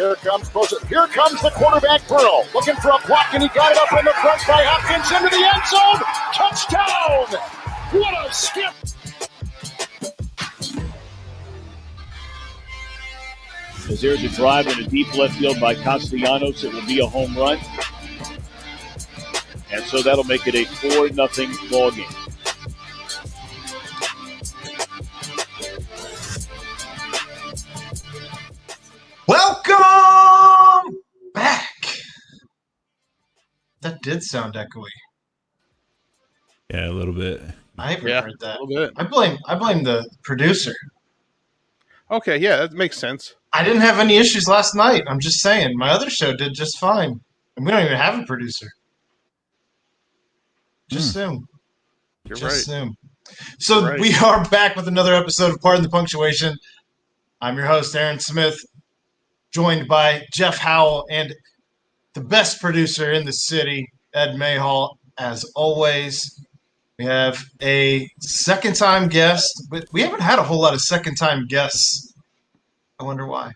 Here comes Bosa. Here comes the quarterback, Burrow. Looking for a block, and he got it up in the front by Hopkins into the end zone. Touchdown! What a skip! As there's a drive in a deep left field by Castellanos, it will be a home run. And so that'll make it a 4-0 ball game. Welcome back. That did sound echoey. Yeah, a little bit. I haven't heard that. A little bit. I blame the producer. Okay, yeah, that makes sense. I didn't have any issues last night. I'm just saying. My other show did just fine. And we don't even have a producer. Just assume. You're just right. assume. So You're right. we are back with another episode of Pardon the Punctuation. I'm your host, Aaron Smith, joined by Jeff Howell and the best producer in the city, Ed Mayhall. As always, we have a second-time guest, but we haven't had a whole lot of second-time guests. I wonder why.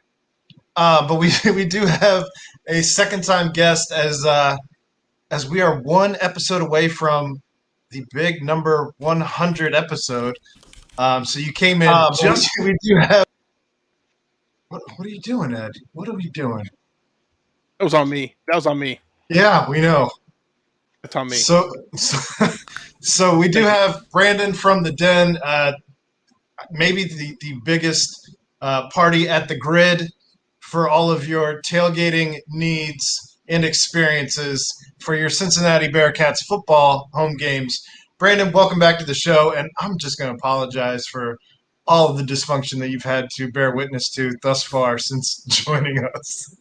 But we do have a second-time guest as we are one episode away from the big number 100 episode. So you came in just – we do have – What are you doing, Ed? What are we doing? That was on me. Yeah, we know. That's on me. So we do have Brandon from the Den, maybe the biggest party at the grid for all of your tailgating needs and experiences for your Cincinnati Bearcats football home games. Brandon, welcome back to the show, and I'm just going to apologize for all of the dysfunction that you've had to bear witness to thus far since joining us.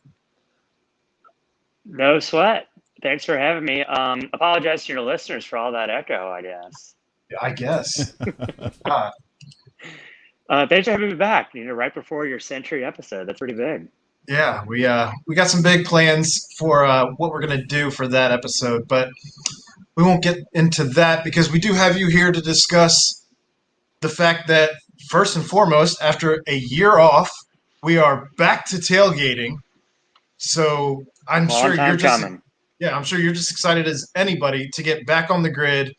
No sweat. Thanks for having me. Apologize to your listeners for all that echo, I guess. I guess. Thanks for having me back. Right before your century episode. That's pretty big. Yeah, we got some big plans for what we're going to do for that episode, but we won't get into that because we do have you here to discuss the fact that, first and foremost, after a year off, we are back to tailgating. So I'm sure you're just excited as anybody to get back on the grid,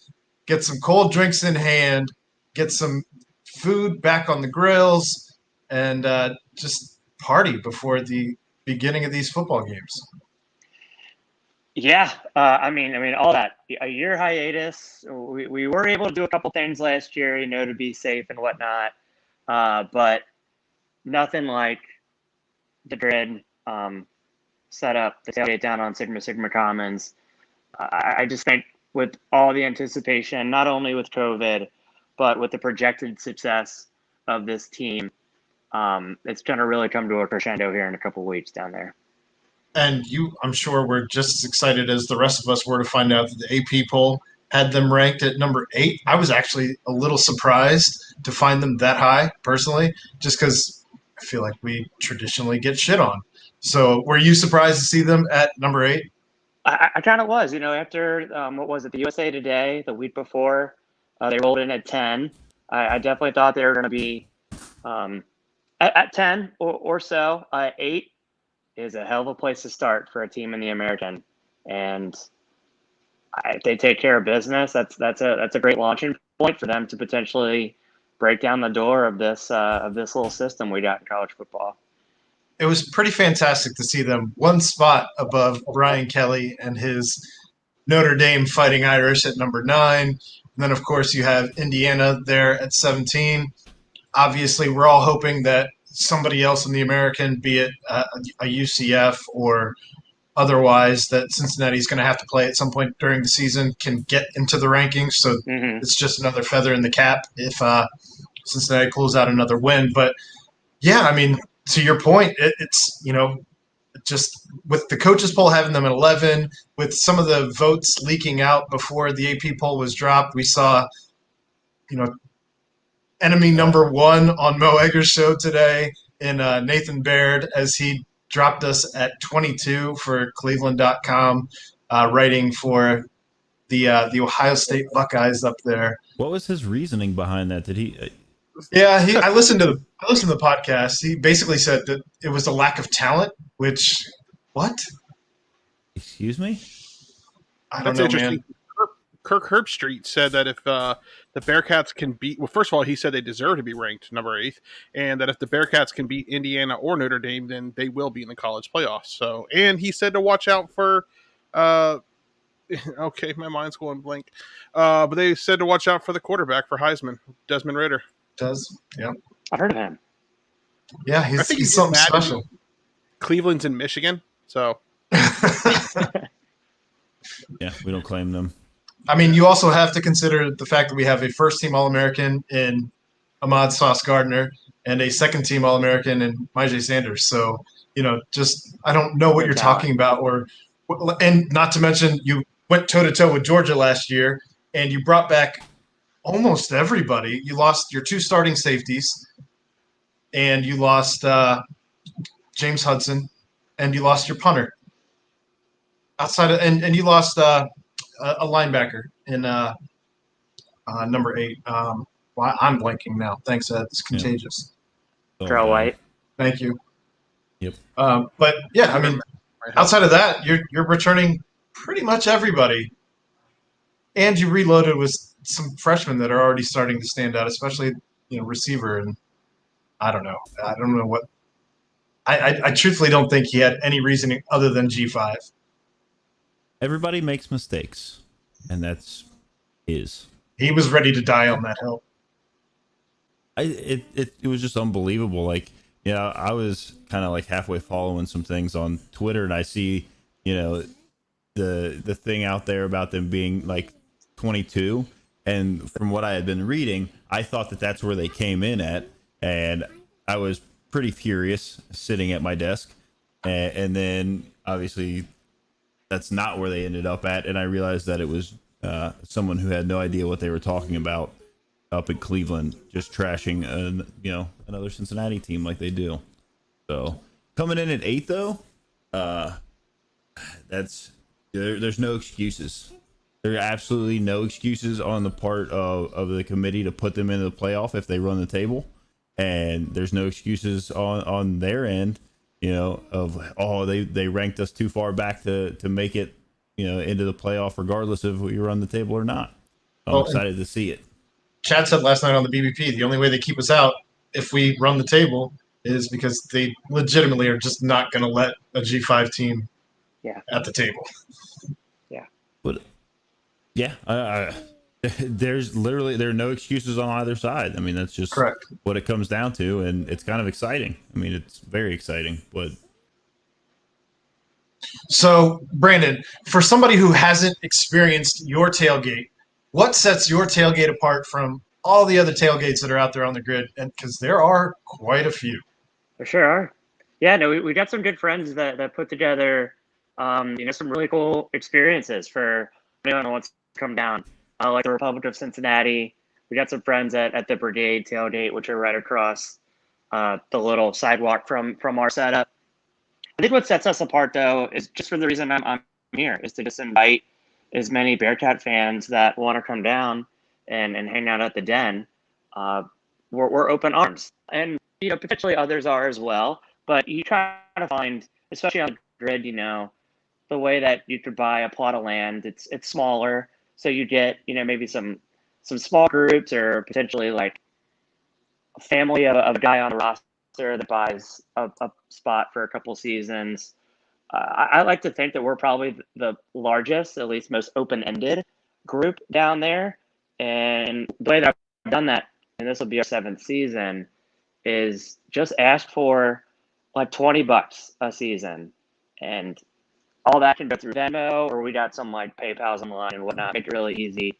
get some cold drinks in hand, get some food back on the grills, and just party before the beginning of these football games. Yeah, I mean, all that. A year hiatus. We were able to do a couple things last year, to be safe and whatnot. But nothing like the grid set up, the tailgate down on Sigma Commons. I just think with all the anticipation, not only with COVID, but with the projected success of this team, it's going to really come to a crescendo here in a couple of weeks down there. And you, I'm sure, were just as excited as the rest of us were to find out that the AP poll had them ranked at number 8. I was actually a little surprised to find them that high, personally, just because I feel like we traditionally get shit on. So were you surprised to see them at number 8? I kind of was, after, what was it, the USA Today, the week before, they rolled in at 10. I definitely thought they were going to be at 10 or so. 8 is a hell of a place to start for a team in the American. And if they take care of business, that's a great launching point for them to potentially break down the door of this little system we got in college football. It was pretty fantastic to see them one spot above Brian Kelly and his Notre Dame Fighting Irish at number 9. And then, of course, you have Indiana there at 17. Obviously, we're all hoping that somebody else in the American, be it a UCF or otherwise, that Cincinnati's going to have to play at some point during the season, can get into the rankings. So It's just another feather in the cap if Cincinnati pulls out another win. But, yeah, I mean, to your point, it's, just with the coaches poll having them at 11, with some of the votes leaking out before the AP poll was dropped, we saw, enemy number 1 on Mo Egger's show today in Nathan Baird, as he dropped us at 22 for Cleveland.com, writing for the Ohio State Buckeyes up there. What was his reasoning behind that? Did he Yeah, I listened to the podcast. He basically said that it was a lack of talent, which what? Excuse me? I don't That's know, interesting. man. Kirk Herbstreit said that if the Bearcats can beat, well, first of all, he said they deserve to be ranked number 8th, and that if the Bearcats can beat Indiana or Notre Dame, then they will be in the college playoffs. So, and he said to watch out for, okay, my mind's going blank, but they said to watch out for the quarterback for Heisman, Desmond Ridder. Yeah. I've heard of him. Yeah, I think he's something special. Cleveland's in Michigan, so Yeah, we don't claim them. I mean, you also have to consider the fact that we have a first-team All-American in Ahmad Sauce Gardner and a second-team All-American in Myjai Sanders. So, just I don't know what you're talking about. And not to mention, you went toe-to-toe with Georgia last year, and you brought back almost everybody. You lost your 2 starting safeties, and you lost James Hudson, and you lost your punter. Outside of and you lost a linebacker in number 8. I'm blanking now. Thanks, Ed. It's contagious. Terrell White. Thank you. Yep. But yeah, I mean, outside of that, you're returning pretty much everybody, and you reloaded with some freshmen that are already starting to stand out, especially receiver. And I don't know what. I truthfully don't think he had any reasoning other than G5. Everybody makes mistakes, and that's his. He was ready to die on that hill. It was just unbelievable. Like, I was kind of like halfway following some things on Twitter, and I see, the thing out there about them being like 22, and from what I had been reading, I thought that that's where they came in at, and I was pretty furious sitting at my desk, and then obviously that's not where they ended up at, and I realized that it was someone who had no idea what they were talking about up in Cleveland, just trashing another Cincinnati team like they do. So coming in at 8 though, there's no excuses. There are absolutely no excuses on the part of the committee to put them into the playoff if they run the table, and there's no excuses on their end, they ranked us too far back to make it into the playoff regardless of if we run the table or not. I'm excited to see it. Chad said last night on the BBP, the only way they keep us out if we run the table is because they legitimately are just not going to let a G5 team at the table. Yeah. But there are no excuses on either side. I mean, that's just correct. What it comes down to, and it's kind of exciting. I mean, it's very exciting. But so, Brandon, for somebody who hasn't experienced your tailgate, what sets your tailgate apart from all the other tailgates that are out there on the grid? And because there are quite a few. There sure are. Yeah, no, we got some good friends that put together, some really cool experiences for anyone who wants to come down. Like the Republic of Cincinnati. We got some friends at the Brigade tailgate, which are right across the little sidewalk from our setup. I think what sets us apart, though, is just for the reason I'm here, is to just invite as many Bearcat fans that want to come down and hang out at the Den. We're open arms, and potentially others are as well. But you try to find, especially on the grid, the way that you could buy a plot of land. It's smaller, so you get maybe some small groups, or potentially like a family of a guy on the roster that buys a spot for a couple seasons. I like to think that we're probably the largest, at least most open-ended group down there. And the way that I've done that, and this will be our 7th season, is just ask for like $20 a season. And all that can go through Venmo, or we got some like PayPal's online and whatnot, make it really easy.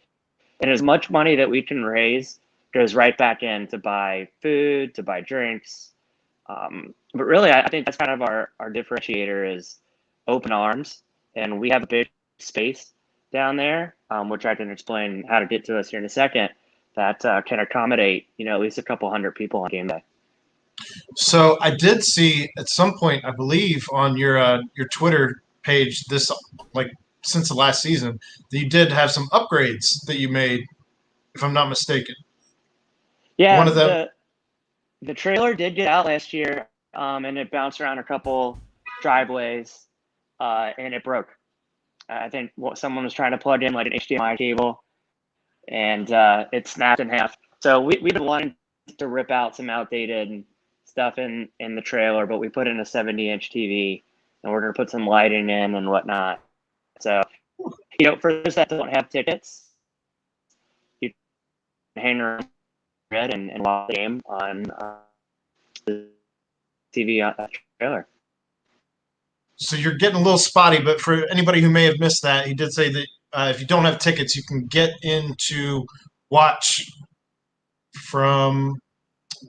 And as much money that we can raise goes right back in to buy food, to buy drinks. But really, I think that's kind of our differentiator is open arms. And we have a big space down there, which I can explain how to get to us here in a second, that can accommodate, at least a couple hundred people on game day. So I did see at some point, I believe, on your Twitter page since the last season, that you did have some upgrades that you made, if I'm not mistaken. Yeah, One of them. the trailer did get out last year, and it bounced around a couple driveways, and it broke. I think someone was trying to plug in like an HDMI cable, and it snapped in half. So we've been wanting to rip out some outdated stuff in the trailer, but we put in a 70-inch TV, and we're going to put some lighting in and whatnot. So, for those that don't have tickets, you can hang around and watch the game on the TV trailer. So you're getting a little spotty, but for anybody who may have missed that, he did say that if you don't have tickets, you can get in to watch from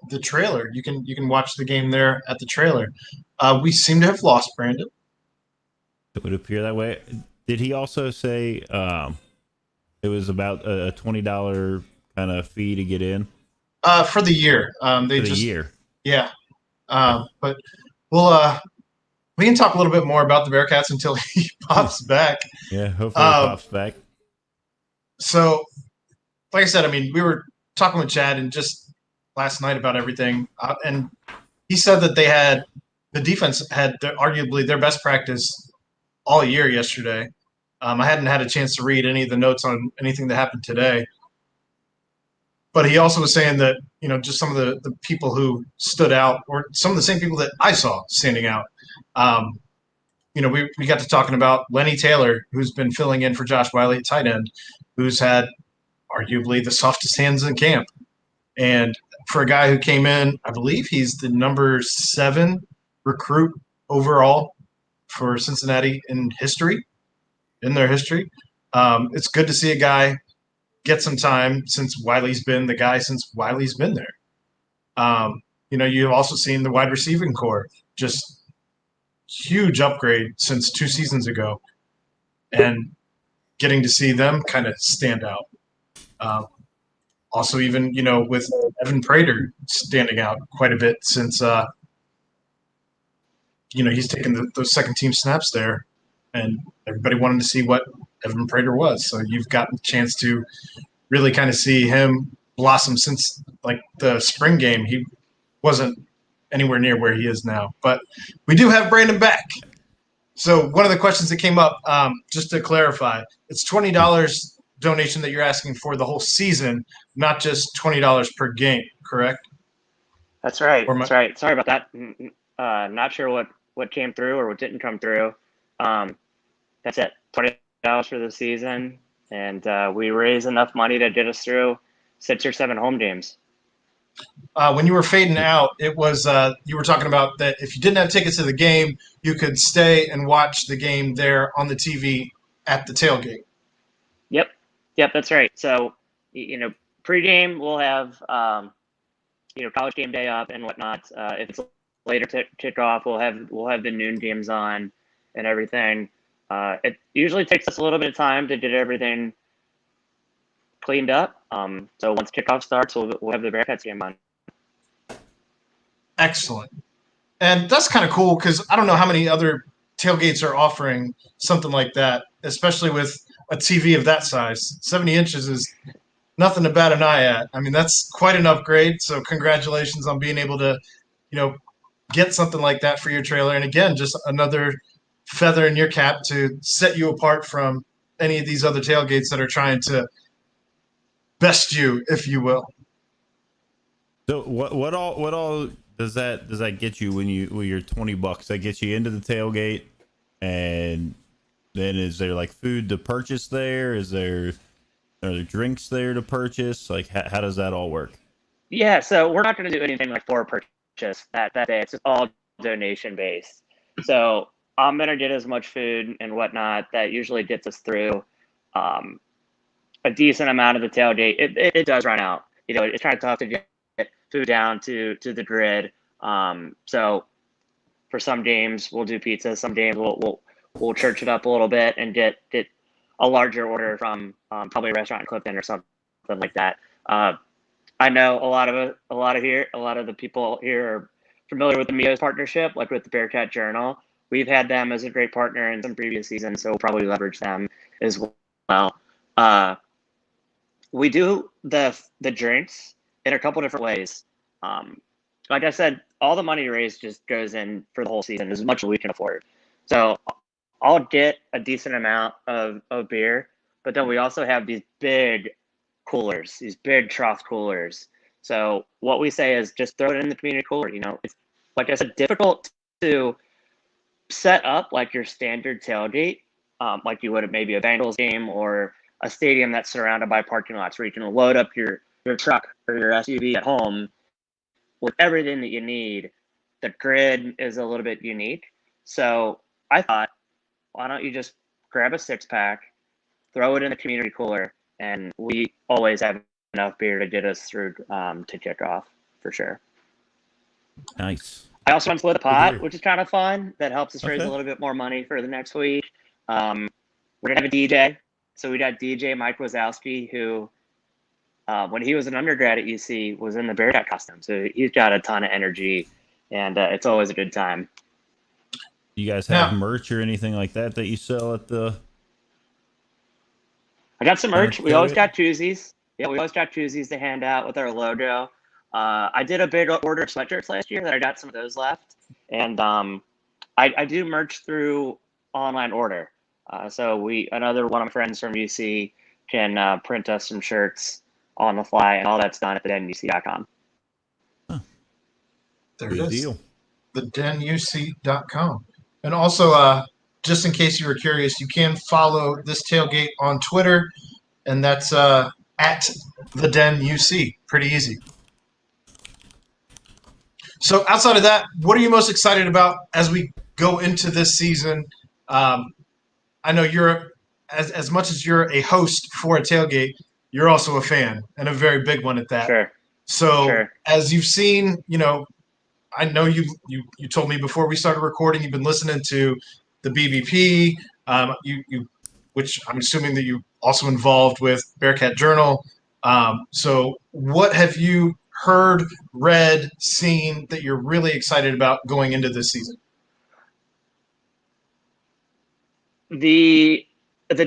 the trailer. You can watch the game there at the trailer. We seem to have lost Brandon. It would appear that way. Did he also say it was about a $20 kind of fee to get in? For the year. Year. Yeah. But we can talk a little bit more about the Bearcats until he pops back. Yeah, hopefully he pops back. So, like I said, I mean, we were talking with Chad and just last night about everything, and he said that the defense had arguably their best practice all year yesterday. I hadn't had a chance to read any of the notes on anything that happened today. But he also was saying that, just some of the people who stood out, or some of the same people that I saw standing out. We got to talking about Lenny Taylor, who's been filling in for Josh Wiley at tight end, who's had arguably the softest hands in camp. And for a guy who came in, I believe he's the number 7 recruit overall for Cincinnati in their history. It's good to see a guy get some time since Wiley's been the guy since Wiley's been there. You've also seen the wide receiving core, just huge upgrade since 2 seasons ago, and getting to see them kind of stand out. Also, even, with Evan Prater standing out quite a bit since, he's taken those second team snaps there, and everybody wanted to see what Evan Prater was. So you've gotten a chance to really kind of see him blossom since like the spring game. He wasn't anywhere near where he is now, but we do have Brandon back. So one of the questions that came up, just to clarify, it's $20 donation that you're asking for the whole season, not just $20 per game, correct? That's right. That's right. Sorry about that. Not sure what came through or what didn't come through. That's it. $20 for the season, and we raise enough money to get us through 6 or 7 home games. When you were fading out, it was you were talking about that if you didn't have tickets to the game, you could stay and watch the game there on the TV at the tailgate. Yep, that's right. So, pregame we'll have college game day up and whatnot. If it's later kickoff, we'll have the noon games on and everything. It usually takes us a little bit of time to get everything cleaned up. So once kickoff starts, we'll have the Bearcats game on. Excellent. And that's kind of cool because I don't know how many other tailgates are offering something like that, especially with a TV of that size. 70 inches is nothing to bat an eye at. I mean, that's quite an upgrade. So congratulations on being able to, get something like that for your trailer. And again, just another feather in your cap to set you apart from any of these other tailgates that are trying to best you, if you will. So what all does that get you when you're $20? That gets you into the tailgate, and then is there like food to purchase there? Are there drinks there to purchase? Like how does that all work? Yeah, so we're not going to do anything like for purchase that day. It's all donation based. So I'm going to get as much food and whatnot that usually gets us through a decent amount of the tailgate. It does run out. It's kind of tough to get food down to the grid. So for some games we'll do pizza. Some games we'll church it up a little bit and get a larger order from probably a restaurant in Clifton or something like that. I know a lot of the people here are familiar with the Mio's partnership, like with the Bearcat Journal. We've had them as a great partner in some previous seasons, so we'll probably leverage them as well. We do the drinks in a couple different ways. Like I said, all the money raised just goes in for the whole season, as much as we can afford. So I'll get a decent amount of beer, but then we also have these big coolers, these big trough coolers. So what we say is just throw it in the community cooler. It's, like I said, difficult to set up like your standard tailgate, like you would at maybe a Bengals game or a stadium that's surrounded by parking lots where you can load up your truck or your SUV at home with everything that you need. The grid is a little bit unique. So I thought, why don't you just grab a 6-pack, throw it in the community cooler, and we always have enough beer to get us through to kickoff for sure. Nice. I also want to split a pot, which is kind of fun. That helps us raise a little bit more money for the next week. We're going to have a DJ. So we got DJ Mike Wazowski, who, when he was an undergrad at UC, was in the Bearcat costume. So he's got a ton of energy, and it's always a good time. You guys have merch or anything like that you sell at the... I got some merch. We always got koozies. Yeah, we always got koozies to hand out with our logo. I did a big order of sweatshirts last year that I got some of those left. And I do merch through online order. So another one of my friends from UC can print us some shirts on the fly, and all that's done at thedenuc.com. Huh. There Good it is. Deal. Thedenuc.com. And also, just in case you were curious, you can follow this tailgate on Twitter, and that's at thedenuc. Pretty easy. So outside of that, what are you most excited about as we go into this season? I know you're, as much as you're a host for a tailgate, you're also a fan, and a very big one at that. Sure. So as you've seen, I know you told me before we started recording, you've been listening to the BBP, which I'm assuming that you also involved with Bearcat Journal. So what have you heard, read, seen that you're really excited about going into this season? The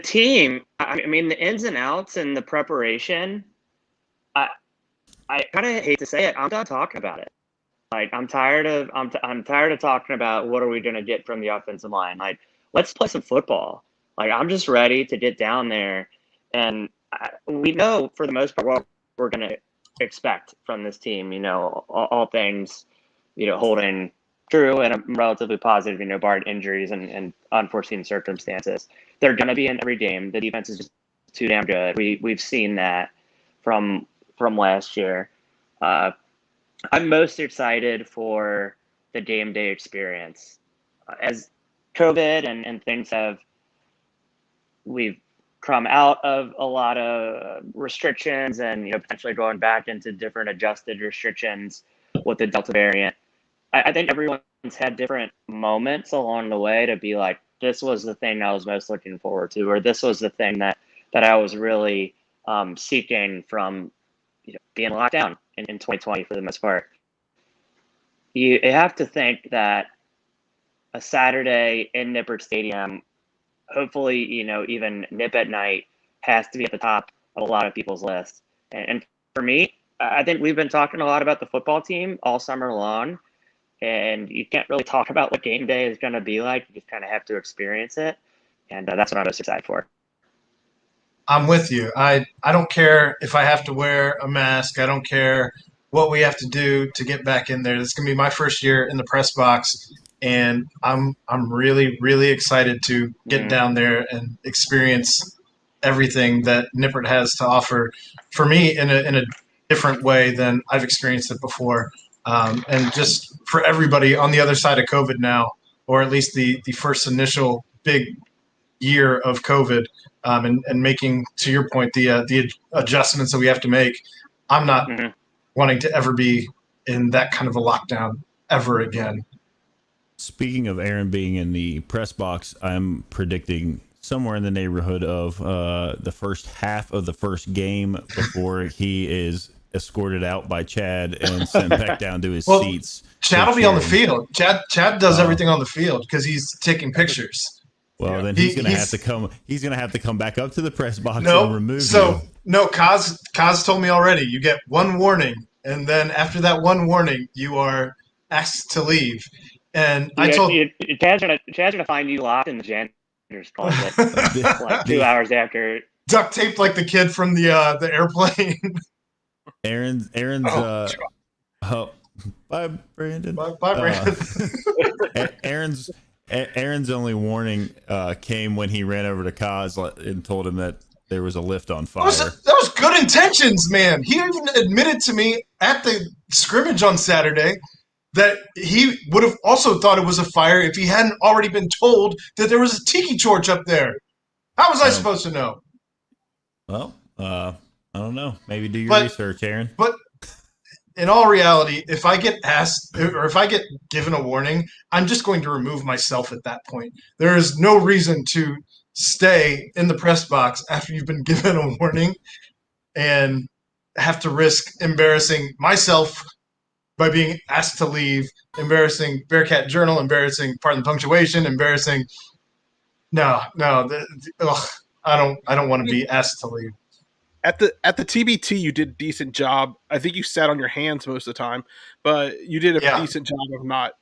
team, I mean, the ins and outs and the preparation, I kind of hate to say it, I'm done talking about it. Like, I'm tired of talking about what are we going to get from the offensive line. Like, let's play some football. Like, I'm just ready to get down there, and we know for the most part what we're going to expect from this team. All things, holding true and relatively positive. Barred injuries and unforeseen circumstances. They're going to be in every game. The defense is just too damn good. We've seen that from last year. I'm most excited for the game day experience. As COVID and things we've come out of a lot of restrictions and potentially going back into different adjusted restrictions with the Delta variant. I think everyone's had different moments along the way to be like, this was the thing I was most looking forward to, or this was the thing that I was really seeking from being locked down in 2020 for the most part. You have to think that a Saturday in Nippert Stadium, hopefully, even nip at night, has to be at the top of a lot of people's lists. And for me, I think we've been talking a lot about the football team all summer long, and you can't really talk about what game day is going to be like. You just kind of have to experience it, and that's what I'm most excited for. I'm with you. I don't care if I have to wear a mask. I don't care what we have to do to get back in there. This is going to be my first year in the press box, and I'm really, really excited to get down there and experience everything that Nippert has to offer for me in a different way than I've experienced it before. And just for everybody on the other side of COVID now, or at least the first initial big year of COVID, and making, to your point, the adjustments that we have to make. I'm not wanting to ever be in that kind of a lockdown ever again. Speaking of Aaron being in the press box, I'm predicting somewhere in the neighborhood of the first half of the first game before he is escorted out by Chad and sent back down to his seats. Chad will be on the field. Chad does everything on the field because he's taking pictures. Well, then he's going to have to come. He's going to have to come back up to the press box and remove you. No, Kaz told me already. You get one warning and then after that one warning, you are asked to leave. And I told Chad's gonna find you locked in the janitor's closet like 2 hours after. duct taped like the kid from the airplane. Aaron's bye Brandon. Bye, Brandon. Aaron's only warning came when he ran over to Kaz and told him that there was a lift on fire. That was good intentions, man. He even admitted to me at the scrimmage on Saturday that he would have also thought it was a fire if he hadn't already been told that there was a tiki torch up there. How was I supposed to know? Well, I don't know. Maybe do your research, Aaron. But in all reality, if I get asked or if I get given a warning, I'm just going to remove myself at that point. There is no reason to stay in the press box after you've been given a warning and have to risk embarrassing myself by being asked to leave, embarrassing Bearcat Journal, embarrassing Pardon the Punctuation, embarrassing. No, I don't want to be asked to leave. At the TBT, you did a decent job. I think you sat on your hands most of the time, but you did a decent job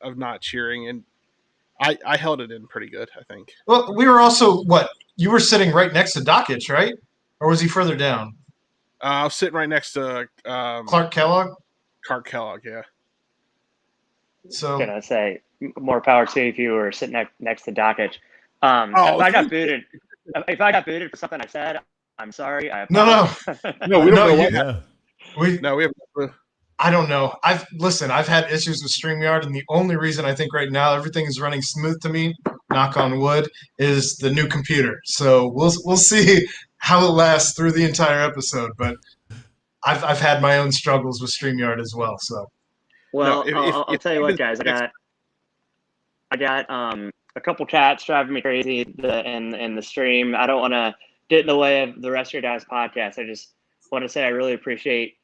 of not cheering, and I held it in pretty good, I think. Well, we were also you were sitting right next to Dockich, right? Or was he further down? I was sitting right next to Clark Kellogg. Clark Kellogg, yeah. So I'm gonna say more power to you if you were sitting next to Dockich. If I got booted for something I said, I'm sorry. No, we don't know. We have. I don't know. I've had issues with StreamYard, and the only reason I think right now everything is running smooth to me, knock on wood, is the new computer. So we'll see how it lasts through the entire episode. But I've had my own struggles with StreamYard as well. So I'll tell you what, guys. I got a couple chats driving me crazy in the stream. I don't want to get in the way of the rest of your guys' podcast. I just want to say I really appreciate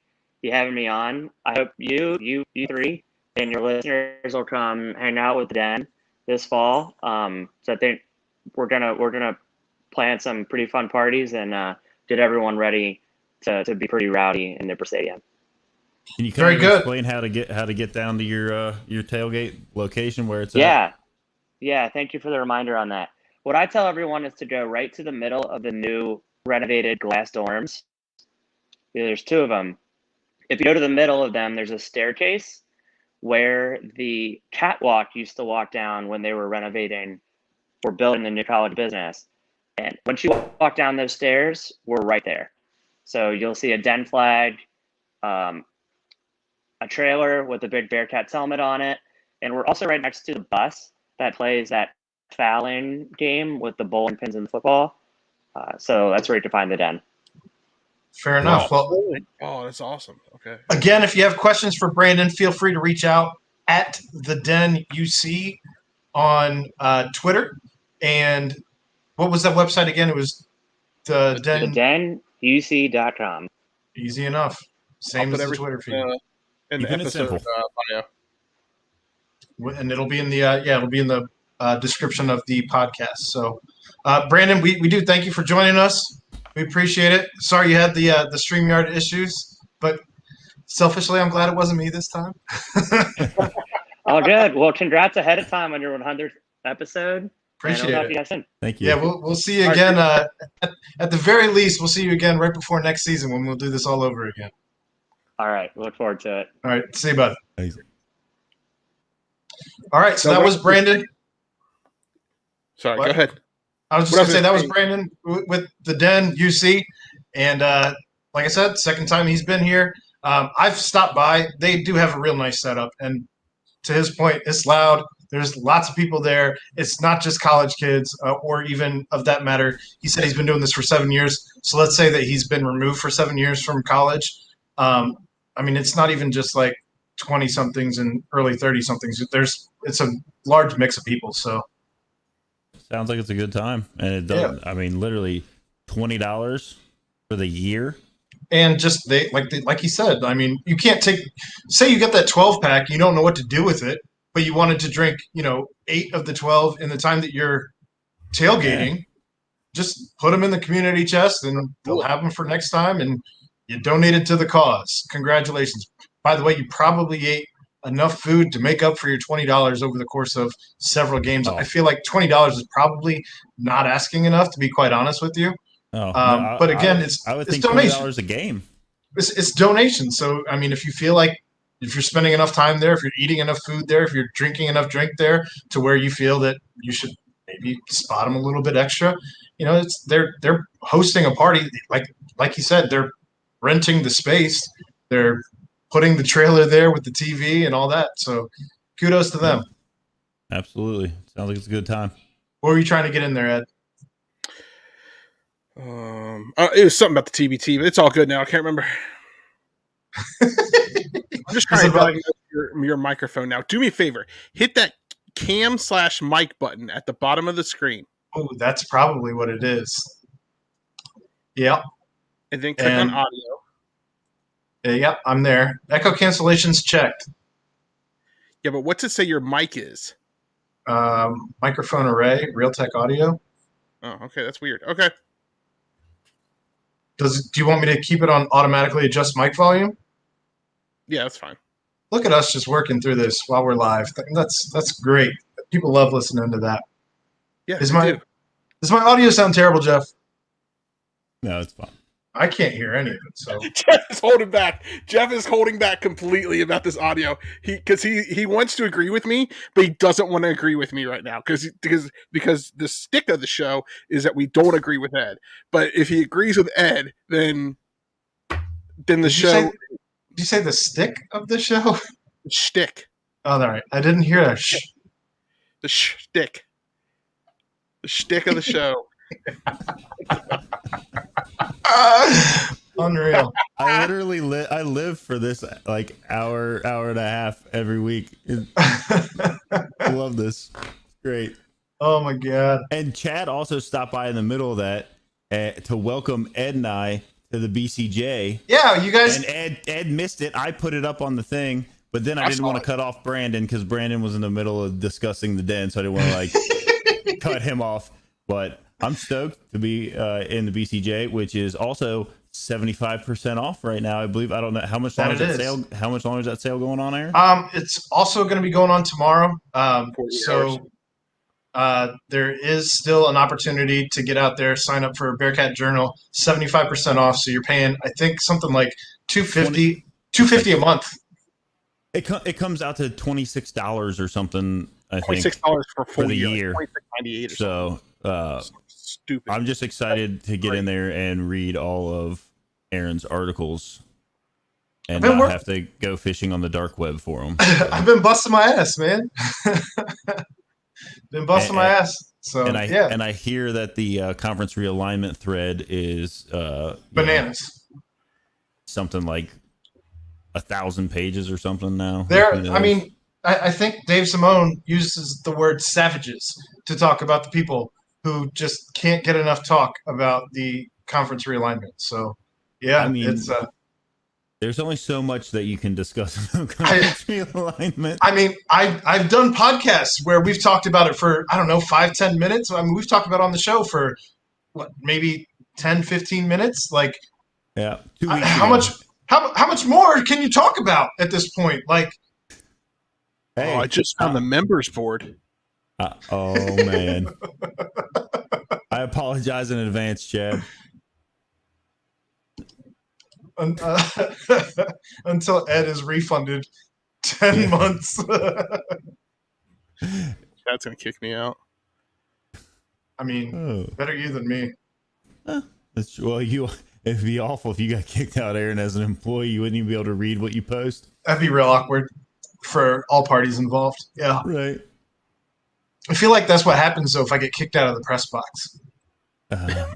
you having me on. I hope you three and your listeners will come hang out with the Den this fall. So I think we're gonna plan some pretty fun parties and get everyone ready to be pretty rowdy in Nipper Stadium. Can you explain how to get down to your tailgate location where it's at? Yeah. Thank you for the reminder on that. What I tell everyone is to go right to the middle of the new renovated glass dorms. There's two of them. If you go to the middle of them, there's a staircase where the catwalk used to walk down when they were renovating or building the new college business. And once you walk down those stairs, we're right there. So you'll see a Den flag, a trailer with a big Bearcats helmet on it. And we're also right next to the bus that plays that fouling game with the bowling pins and the football. So that's where you can find the Den. Fair enough. Well, that's awesome. Okay. Again, if you have questions for Brandon, feel free to reach out at the Den UC on Twitter. And what was that website again? It was the denuc.com. Easy enough. Same as the Twitter feed. In the episode bio. And it'll be in the description of the podcast. So, Brandon, we do thank you for joining us. We appreciate it. Sorry you had the StreamYard issues, but selfishly, I'm glad it wasn't me this time. All good. Well, congrats ahead of time on your 100th episode. Appreciate it. Thank you. Yeah, we'll see you again. At the very least, we'll see you again right before next season when we'll do this all over again. All right. Look forward to it. All right. See you, bud. Thanks. All right. So that was Brandon. Sorry, go ahead. I was just going to say that was Brandon with the Den UC. And like I said, second time he's been here. I've stopped by. They do have a real nice setup. And to his point, it's loud. There's lots of people there. It's not just college kids or even of that matter. He said he's been doing this for 7 years. So let's say that he's been removed for 7 years from college. I mean, it's not even just like 20-somethings and early 30-somethings. It's a large mix of people. So sounds like it's a good time. And it does. Yeah. I mean, literally $20 for the year. And just like he said, I mean, you can't say you get that 12-pack, you don't know what to do with it, but you wanted to drink, 8 of the 12 in the time that you're tailgating. Yeah. Just put them in the community chest, and they'll have them for next time. And you donated to the cause. Congratulations. by the way, you probably ate enough food to make up for your $20 over the course of several games. Oh. I feel like $20 is probably not asking enough, to be quite honest with you. Oh, But again, I would it's think donation. $20 a game. It's donation. So, I mean, if you feel like if you're spending enough time there, if you're eating enough food there, if you're drinking enough drink there to where you feel that you should maybe spot them a little bit extra, they're hosting a party. Like you said, they're renting the space. They're putting the trailer there with the TV and all that. So kudos to them. Absolutely. Sounds like it's a good time. What were you trying to get in there, Ed? It was something about the TBT, but it's all good now. I can't remember. I'm just trying to diagnose your microphone now. Do me a favor. Hit that cam/mic button at the bottom of the screen. Oh, that's probably what it is. Yep. And then click on audio. Yep, I'm there. Echo cancellation's checked. Yeah, but what's it say your mic is? Microphone array, Realtek audio. Oh, okay. That's weird. Okay. Do you want me to keep it on automatically adjust mic volume? Yeah, that's fine. Look at us just working through this while we're live. That's great. People love listening to that. Yeah. Does my audio sound terrible, Jeff? No, it's fine. I can't hear any of it. So Jeff is holding back. Jeff is holding back completely about this audio. He wants to agree with me, but he doesn't want to agree with me right now because the stick of the show is that we don't agree with Ed. But if he agrees with Ed, then the show. Did you say the stick of the show? Shtick. Oh, all right. I didn't hear that. The shtick. The shtick of the show. Unreal. I literally I live for this like hour and a half every week. I love this. It's great. Oh my god. And Chad also stopped by in the middle of that to welcome Ed and I to the BCJ. Yeah, you guys. And Ed missed it. I put it up on the thing, but then I didn't want to cut off Brandon because Brandon was in the middle of discussing the den, so I didn't want to like cut him off. But I'm stoked to be in the BCJ, which is also 75% off right now. I believe. I don't know how much longer is that sale. How much longer is that sale going on, Aaron? It's also going to be going on tomorrow. There is still an opportunity to get out there, sign up for Bearcat Journal, 75% off. So you're paying, I think, something like $250 a month. It comes out to $26 or something. I think $26 for the year. $26.98 or so. Stupid. I'm just excited to get in there and read all of Aaron's articles and not have to go fishing on the dark web for them. I've been busting my ass, man. Been busting my ass. So and I hear that the conference realignment thread is bananas. Something like 1,000 pages or something now. I think Dave Simone uses the word savages to talk about the people who just can't get enough talk about the conference realignment. So, yeah, it's there's only so much that you can discuss about conference realignment. I mean, I've done podcasts where we've talked about it for, 5-10 minutes. I mean, we've talked about it on the show for maybe 10-15 minutes. Like, yeah, 2 weeks how much more can you talk about at this point? Like, hey, I just found the members board. Oh man. I apologize in advance, Chad. Until Ed is refunded 10 months. Chad's gonna kick me out. I mean, better you than me. It'd be awful if you got kicked out, Aaron, as an employee. You wouldn't even be able to read what you post. That'd be real awkward for all parties involved. Yeah. Right. I feel like that's what happens, though, if I get kicked out of the press box.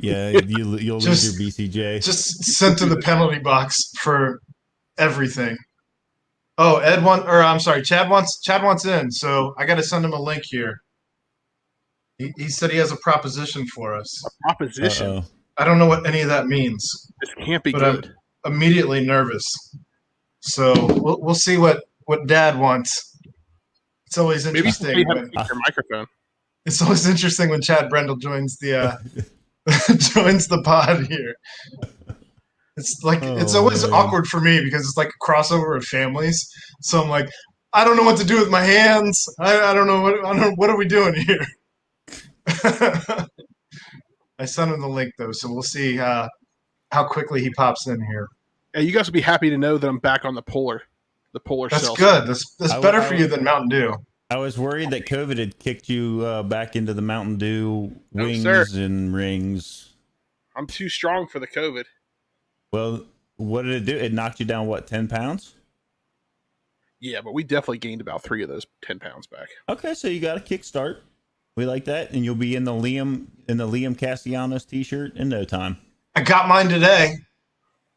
Yeah, you'll lose your BCJ. Just sent to the penalty box for everything. Oh, Chad wants in, so I got to send him a link here. He said he has a proposition for us. A proposition? Uh-oh. I don't know what any of that means. This can't be but good. I'm immediately nervous. So we'll see what Dad wants. It's always interesting. Maybe you have to keep your microphone. It's always interesting when Chad Brendel joins the joins the pod here. It's like it's always awkward for me because it's like a crossover of families. So I'm like, I don't know what to do with my hands. I don't know what are we doing here. I sent him the link though, so we'll see how quickly he pops in here. Yeah, you guys will be happy to know that I'm back on the polar That's cell. good. That's better for you than Mountain Dew. I was worried that COVID had kicked you back into the Mountain Dew wings and rings. I'm too strong for the COVID. Well, what did it do? It knocked you down, what, 10 pounds? Yeah, but we definitely gained about 3 of those 10 pounds back. Okay, so you got a kickstart. We like that, and you'll be in the Liam Castellanos t-shirt in no time. I got mine today.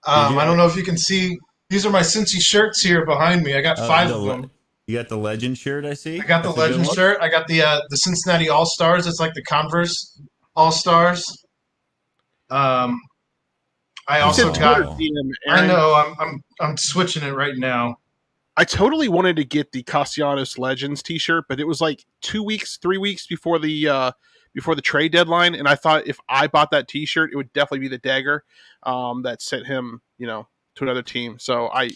I don't know if you can see. These are my Cincy shirts here behind me. I got 5 of them. You got the Legend shirt, I see. I got the Legend shirt. I got the Cincinnati All Stars. It's like the Converse All Stars. I also got. I know. I'm switching it right now. I totally wanted to get the Castellanos Legends T-shirt, but it was like 3 weeks before the trade deadline, and I thought if I bought that T-shirt, it would definitely be the dagger that sent him, to another team. So I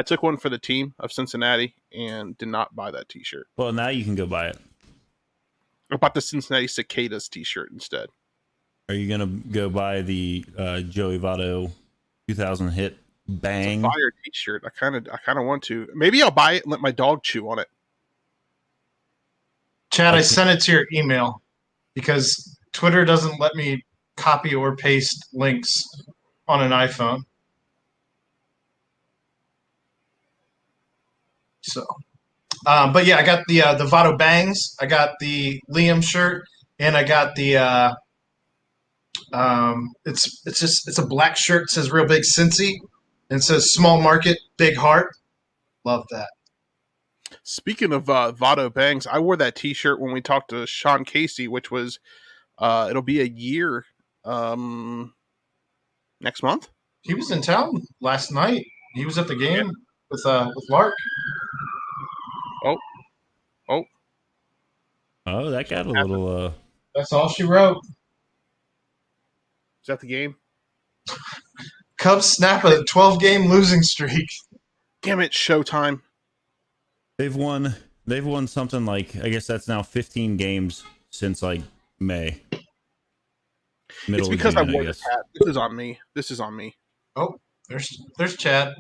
took one for the team of Cincinnati and did not buy that T-shirt. Well, now you can go buy it. I bought the Cincinnati Cicadas T-shirt instead. Are you gonna go buy the Joey Votto 2000 hit bang? It's a fire T-shirt. I kind of want to. Maybe I'll buy it and let my dog chew on it. Chad, I sent it to your email because Twitter doesn't let me copy or paste links on an iPhone. So, but yeah, I got the Votto bangs. I got the Liam shirt, and I got the it's a black shirt. It says real big Cincy, and it says small market, big heart. Love that. Speaking of Votto bangs, I wore that T-shirt when we talked to Sean Casey, which was it'll be a year next month. He was in town last night. He was at the game with Lark. Oh, that got a little. That's all she wrote. Is that the game? Cubs snap a 12-game losing streak. Damn it, Showtime. They've won something like, I guess that's now 15 games since like May. It's because I wore this hat. This is on me. Oh, there's Chad.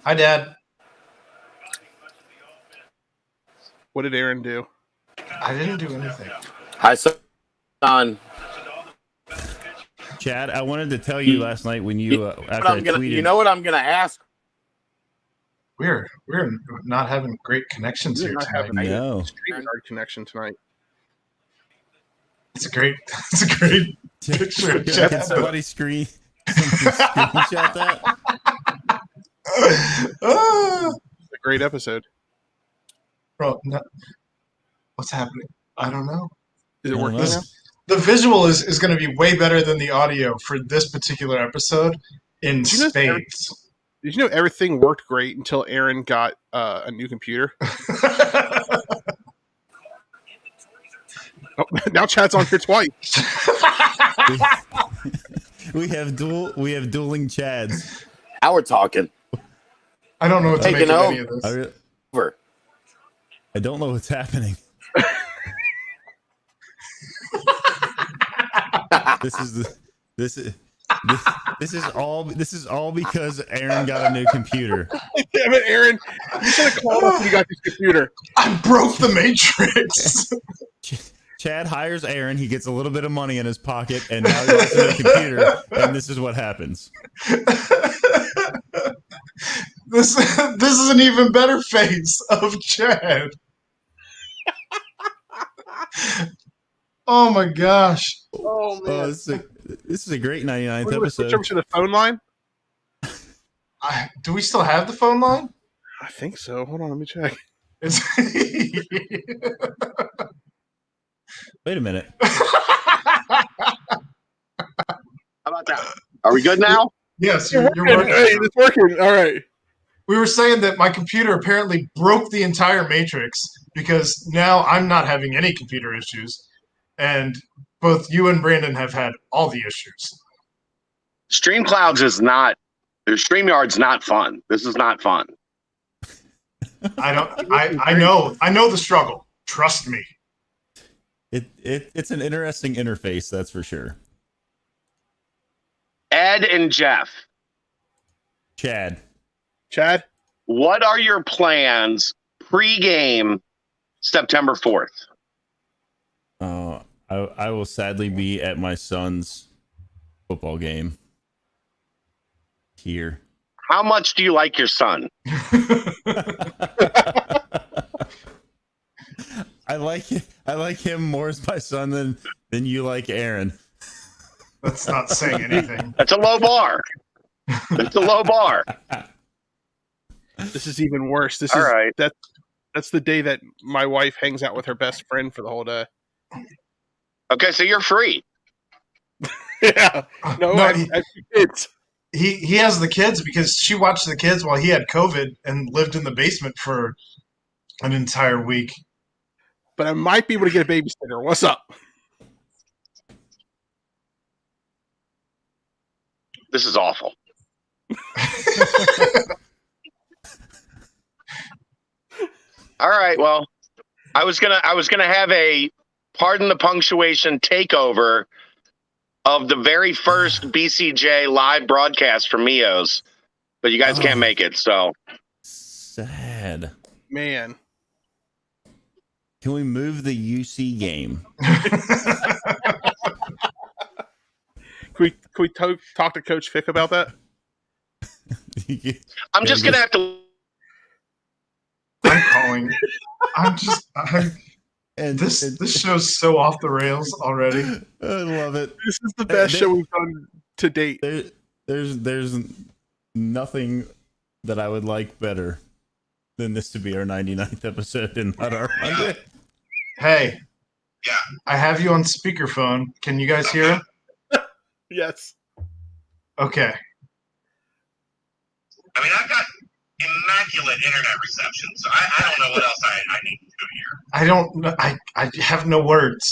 Hi, Dad. What did Aaron do? I didn't do anything. Hi, son. Chad, I wanted to tell you last night when you after I tweeted. You know what I'm gonna ask? We're not having great connections here tonight. No, connection tonight. It's a great picture of Chad. Can somebody screenshot that? It's a great episode. Bro, what's happening? I don't know. Is it working now? The visual is going to be way better than the audio for this particular episode in spades. Did you know everything worked great until Aaron got a new computer? Now Chad's on here twice. we have dueling Chads. Now we're talking. I don't know what to make of any of this. I don't know what's happening. This is all because Aaron got a new computer. Damn it, Aaron! You should have called us when you got this computer. I broke the Matrix. Chad hires Aaron. He gets a little bit of money in his pocket, and now he wants a new computer. And this is what happens. This is an even better face of Chad. Oh my gosh! Oh man, this is a great 99th episode. Switch over to the phone line. Do we still have the phone line? I think so. Hold on, let me check. Wait a minute. How about that? Are we good now? Yes, you're working. Hey, it's working. All right. We were saying that my computer apparently broke the entire Matrix because now I'm not having any computer issues, and both you and Brandon have had all the issues. StreamClouds is not. StreamYard's not fun. This is not fun. I know the struggle. Trust me. It's an interesting interface, that's for sure. Ed and Jeff. Chad. What are your plans pre-game September 4th? I will sadly be at my son's football game here. How much do you like your son? I like him more as my son than you like Aaron. That's not saying anything. That's a low bar. That's a low bar. This is even worse. All right. That's the day that my wife hangs out with her best friend for the whole day. Okay, so you're free. Yeah. No, it's he has the kids because she watched the kids while he had COVID and lived in the basement for an entire week. But I might be able to get a babysitter. What's up? This is awful. All right. Well, I was gonna have a pardon the punctuation takeover of the very first BCJ live broadcast from Mio's, but you guys can't make it. So sad, man. Can we move the UC game? Can we talk to Coach Fick about that? I'm just gonna have to. I'm calling. And this show's so off the rails already. I love it. This is the best show we've done to date. There's nothing that I would like better than this to be our 99th episode and not our 100th. Hey. Yeah. I have you on speakerphone. Can you guys hear him? Yes. Okay. I mean, I've got immaculate internet reception, so I don't know what else I need to do here. I don't know. I have no words.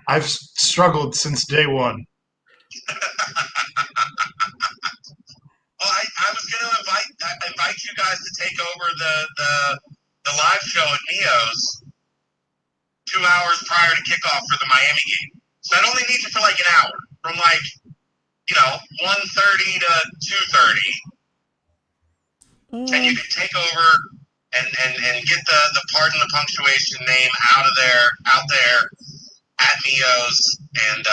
I've struggled since day one. Well, I was going to invite you guys to take over the live show at Neo's 2 hours prior to kickoff for the Miami game. So I'd only need you for like an hour, from 1:30 to 2:30. And you can take over and get the pardon the punctuation name out there at Neo's and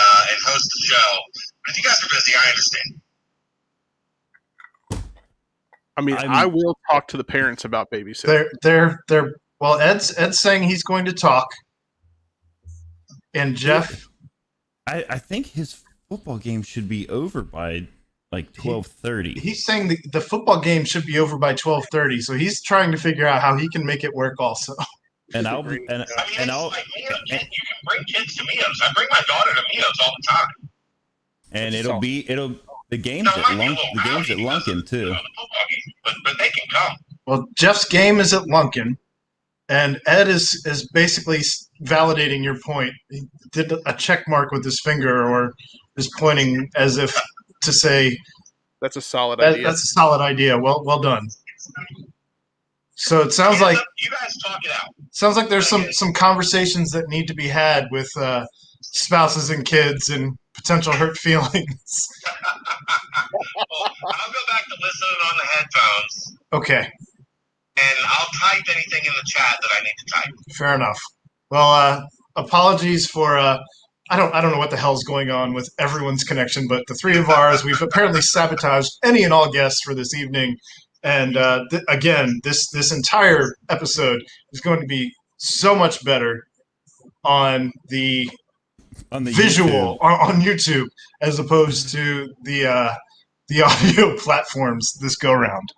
host the show. But if you guys are busy, I understand. I mean, I will talk to the parents about babysitting. They're well, Ed's saying he's going to talk. And Jeff, I think his football game should be over by like 12:30. He's saying the football game should be over by 12:30, so he's trying to figure out how he can make it work also. And you can bring kids to Mio's. I bring my daughter to Mio's all the time. And the game's at Lunkin too. But they can come. Well, Jeff's game is at Lunkin, and Ed is basically validating your point. He did a check mark with his finger, or is pointing as if to say that's a solid idea. That's a solid idea. Well done. So it sounds like you guys talk it out. Sounds like there's some conversations that need to be had with spouses and kids and potential hurt feelings. Well, I'll go back to listening on the headphones. Okay. And I'll type anything in the chat that I need to type. Fair enough. Well, apologies for I don't know what the hell's going on with everyone's connection, but the three of ours, we've apparently sabotaged any and all guests for this evening. And again, this entire episode is going to be so much better on the visual YouTube. on YouTube as opposed to the audio platforms this go round.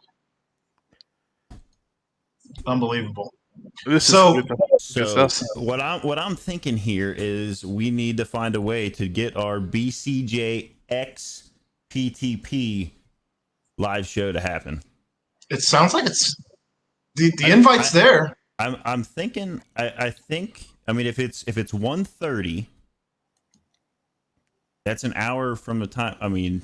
Unbelievable. So what I'm thinking here is we need to find a way to get our BCJ X PTP live show to happen. It sounds like it's the invite's there. I'm thinking. I think. I mean, if it's 1:30, that's an hour from the time. I mean,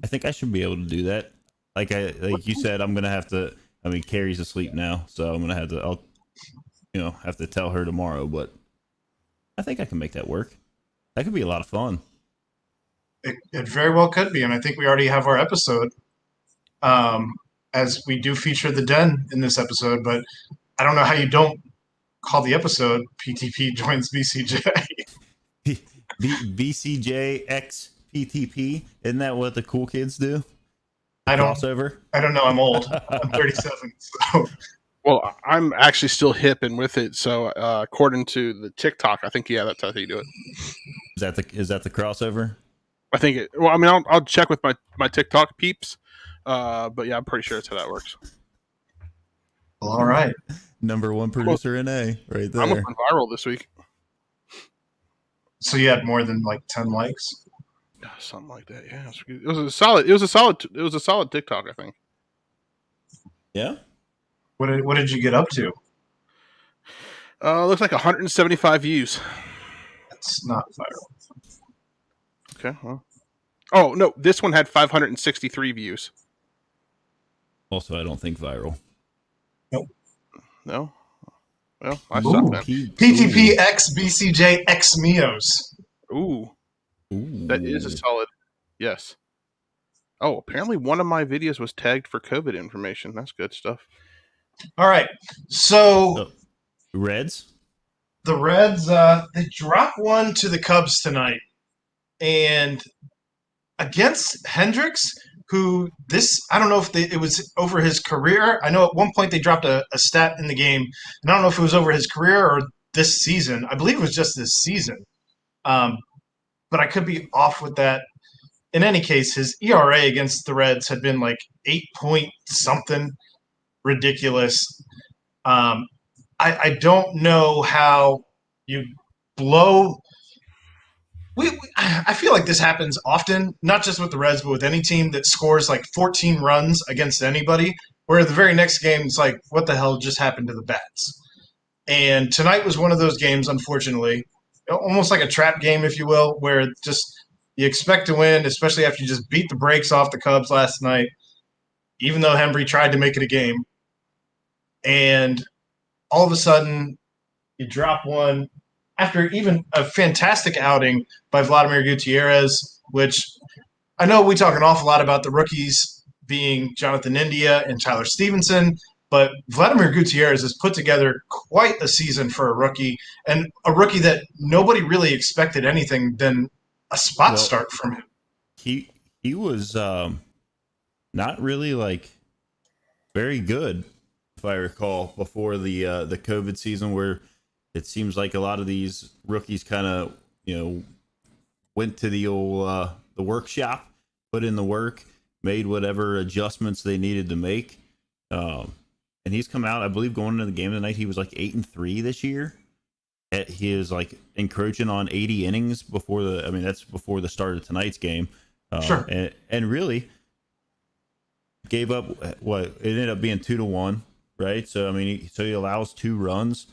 I think I should be able to do that. Like you said, I'm gonna have to. I mean, Carrie's asleep now, so I'm gonna have to. I'll, have to tell her tomorrow. But I think I can make that work. That could be a lot of fun. It very well could be, and I think we already have our episode. As we do feature the Den in this episode, but I don't know how you don't call the episode PTP joins BCJ. BCJ X PTP. Isn't that what the cool kids do? Crossover? I don't know. I'm old. I'm 37. So. Well, I'm actually still hip and with it. So according to the TikTok, I think, that's how you do it. Is that the crossover? I think it. Well, I mean, I'll check with my TikTok peeps. But yeah, I'm pretty sure that's how that works. All right. Number one producer in A right there. I'm going viral this week. So you had more than like 10 likes? Something like that. Yeah, it was a solid TikTok, I think. Yeah. What did you get up to? Looks like 175 views. That's not viral. Okay. Well. Oh no, this one had 563 views. Also, I don't think viral. Nope. No. Well, I suck then. PTP X BCJ X Mios. Ooh. That is a solid. Yes. Oh, apparently one of my videos was tagged for COVID information. That's good stuff. All right. So Reds? The Reds, they dropped one to the Cubs tonight. And against Hendricks, who I don't know if it was over his career. I know at one point they dropped a stat in the game. And I don't know if it was over his career or this season. I believe it was just this season. But I could be off with that. In any case, his ERA against the Reds had been like 8 point something, ridiculous. I don't know how you blow. I feel like this happens often, not just with the Reds, but with any team that scores like 14 runs against anybody, where the very next game it's like, what the hell just happened to the bats? And tonight was one of those games, unfortunately, almost like a trap game, if you will, where just you expect to win, especially after you just beat the brakes off the Cubs last night, even though Hembry tried to make it a game. And all of a sudden, you drop one after even a fantastic outing by Vladimir Gutierrez, which I know we talk an awful lot about the rookies being Jonathan India and Tyler Stevenson, but Vladimir Gutierrez has put together quite a season for a rookie, and a rookie that nobody really expected anything than a spot start from him. He was not really like very good, if I recall, before the COVID season, where it seems like a lot of these rookies kind of went to the old the workshop, put in the work, made whatever adjustments they needed to make. And he's come out, I believe, going into the game tonight, he was like 8-3 this year. He is like encroaching on 80 innings before that's before the start of tonight's game. Sure. And really gave up it ended up being 2-1, right? So, I mean, he allows 2 runs.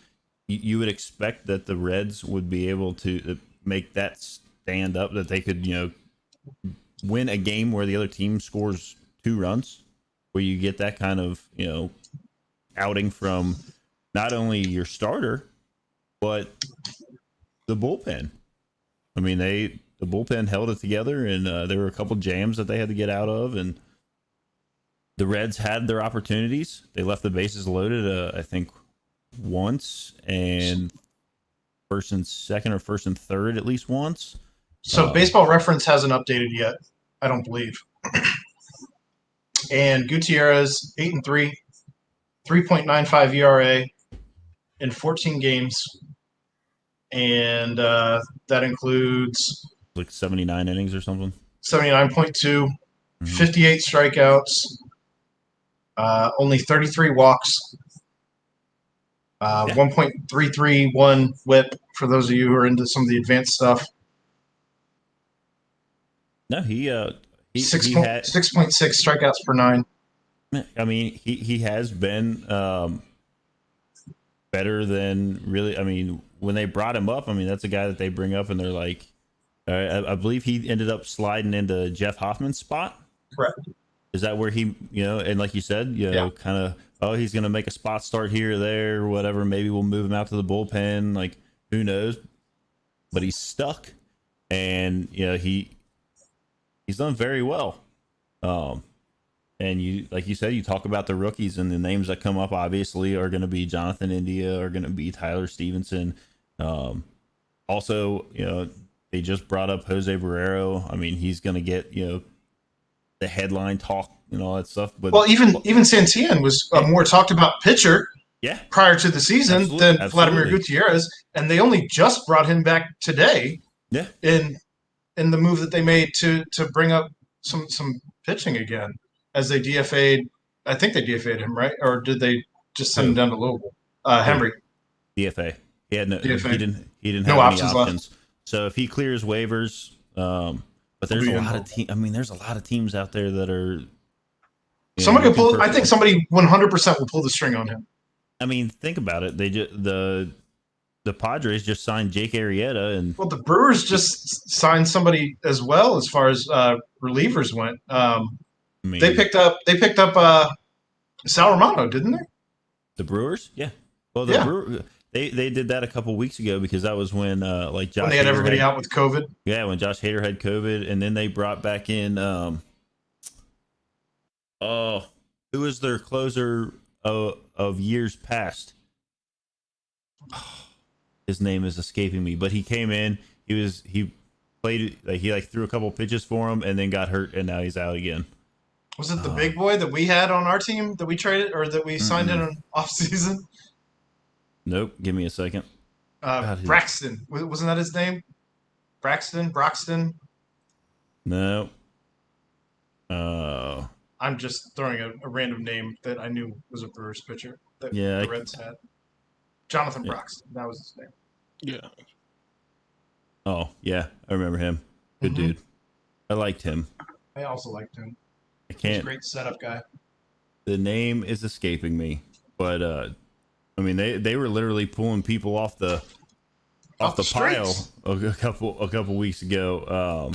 You would expect that the Reds would be able to make that stand up, that they could, win a game where the other team scores 2 runs, where you get that kind of, outing from not only your starter, but the bullpen. I mean, the bullpen held it together, and there were a couple jams that they had to get out of, and the Reds had their opportunities. They left the bases loaded, I think, once, and first and second or first and third at least once. So Baseball Reference hasn't updated yet, I don't believe. And Gutierrez, 8-3, 3.95 ERA in 14 games. And that includes like 79 innings or something. 79.2, 58 strikeouts, only 33 walks, 1.331 whip for those of you who are into some of the advanced stuff. No, he 6.6 strikeouts per 9. I mean, he has been better than really. I mean, when they brought him up, I mean, that's a guy that they bring up and they're like, I believe he ended up sliding into Jeff Hoffman's spot Correct. Is that where he, and like you said, kind of, he's going to make a spot start here or there or whatever. Maybe we'll move him out to the bullpen. Like, who knows? But he's stuck, and he's done very well. And like you said, you talk about the rookies, and the names that come up obviously are going to be Jonathan India, are going to be Tyler Stevenson. Also, they just brought up Jose Barrero. I mean, he's going to get the headline talk and all that stuff. But even Santillan was a more talked about pitcher. Yeah. Prior to the season than Vladimir Gutierrez, and they only just brought him back today. Yeah. In the move that they made to bring up some pitching again, as they DFA'd. I think they DFA'd him, right? Or did they just send him down to Louisville? Henry. DFA. He had no. DFA. He didn't no have any options options. left. So if he clears waivers, but there's a lot of teams. I mean, there's a lot of teams out there that are. Somebody will pull. I think somebody 100% will pull the string on him. I mean, think about it. They just the Padres just signed Jake Arrieta, and the Brewers just signed somebody as well as far as relievers went. They picked up Sal Romano, didn't they? The Brewers, yeah. Well, Brewers, they did that a couple weeks ago because that was when Josh when they had everybody out with COVID. Yeah, when Josh Hader had COVID, and then they brought back in who was their closer of years past. His name is escaping me, but he came in. He played he threw a couple pitches for him and then got hurt, and now he's out again. Was it the big boy that we had on our team that we traded or that we signed in an off season? Nope. Give me a second. Braxton, wasn't that his name? Broxton. No. I'm just throwing a random name that I knew was a Brewers pitcher that the Reds had. Jonathan Broxton, that was his name. Yeah. Oh, yeah, I remember him. Good dude. I liked him. I also liked him. I can't. He's a great setup guy. The name is escaping me, but I mean, they were literally pulling people off the pile a couple weeks ago,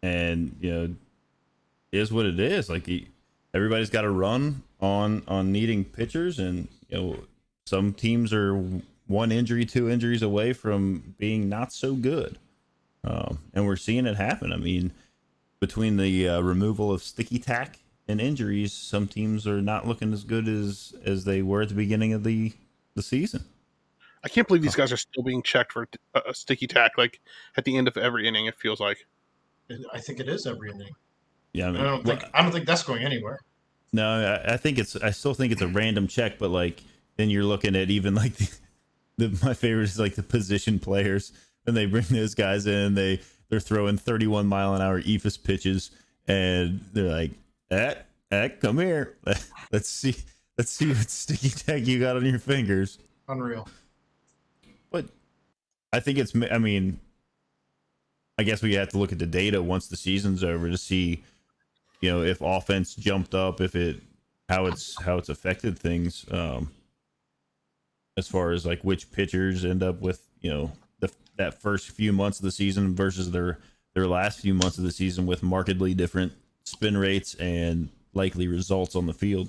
and is what it is. Like everybody's got to run on needing pitchers, and some teams are 1 injury, 2 injuries away from being not so good, and we're seeing it happen. I mean, between the removal of sticky tack and injuries, some teams are not looking as good as they were at the beginning of the season. I can't believe these guys are still being checked for a sticky tack, like at the end of every inning. It feels like. I think it is every inning. Yeah, I mean, I don't think that's going anywhere. No, I still think it's a random check, but like then you're looking at even like my favorite is like the position players, and they bring those guys in, they're throwing 31 mile an hour eephus pitches, and they're like, come here, let's see what sticky tack you got on your fingers. Unreal. But I think I mean, I guess we have to look at the data once the season's over to see, if offense jumped up, how it's affected things, as far as like which pitchers end up with, that first few months of the season versus their last few months of the season with markedly different spin rates and likely results on the field.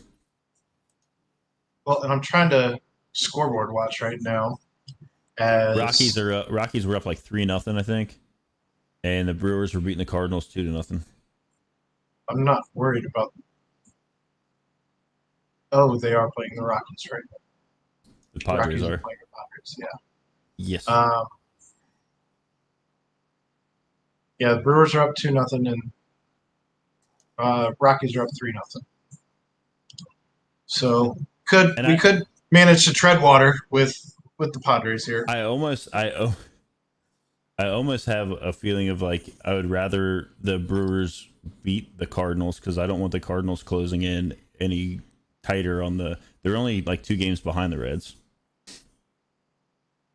Well, and I'm trying to scoreboard watch right now. Rockies were up like 3-0, I think. And the Brewers were beating the Cardinals 2-0. I'm not worried about. Oh, they are playing the Rockies right now. The Padres are playing the Padres, yeah. Yes. Yeah, the Brewers are up 2-0, and Rockies are up 3-0. So we could manage to tread water with the Padres here. I almost have a feeling of like I would rather the Brewers beat the Cardinals because I don't want the Cardinals closing in any tighter on they're only like 2 games behind the Reds.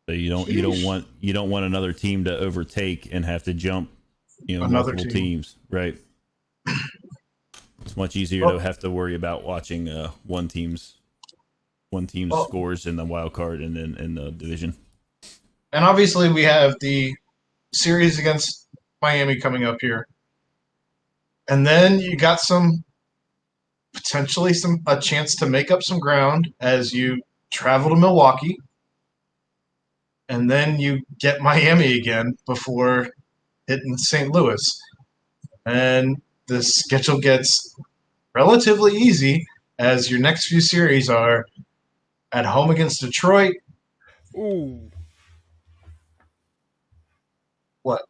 So you don't want another team to overtake and have to jump, multiple teams, right? It's much easier to have to worry about watching one team's scores in the wild card and then in the division. And obviously we have the series against Miami coming up here. And then you got potentially a chance to make up some ground as you travel to Milwaukee. And then you get Miami again before hitting St. Louis. And the schedule gets relatively easy as your next few series are at home against Detroit. Ooh. What?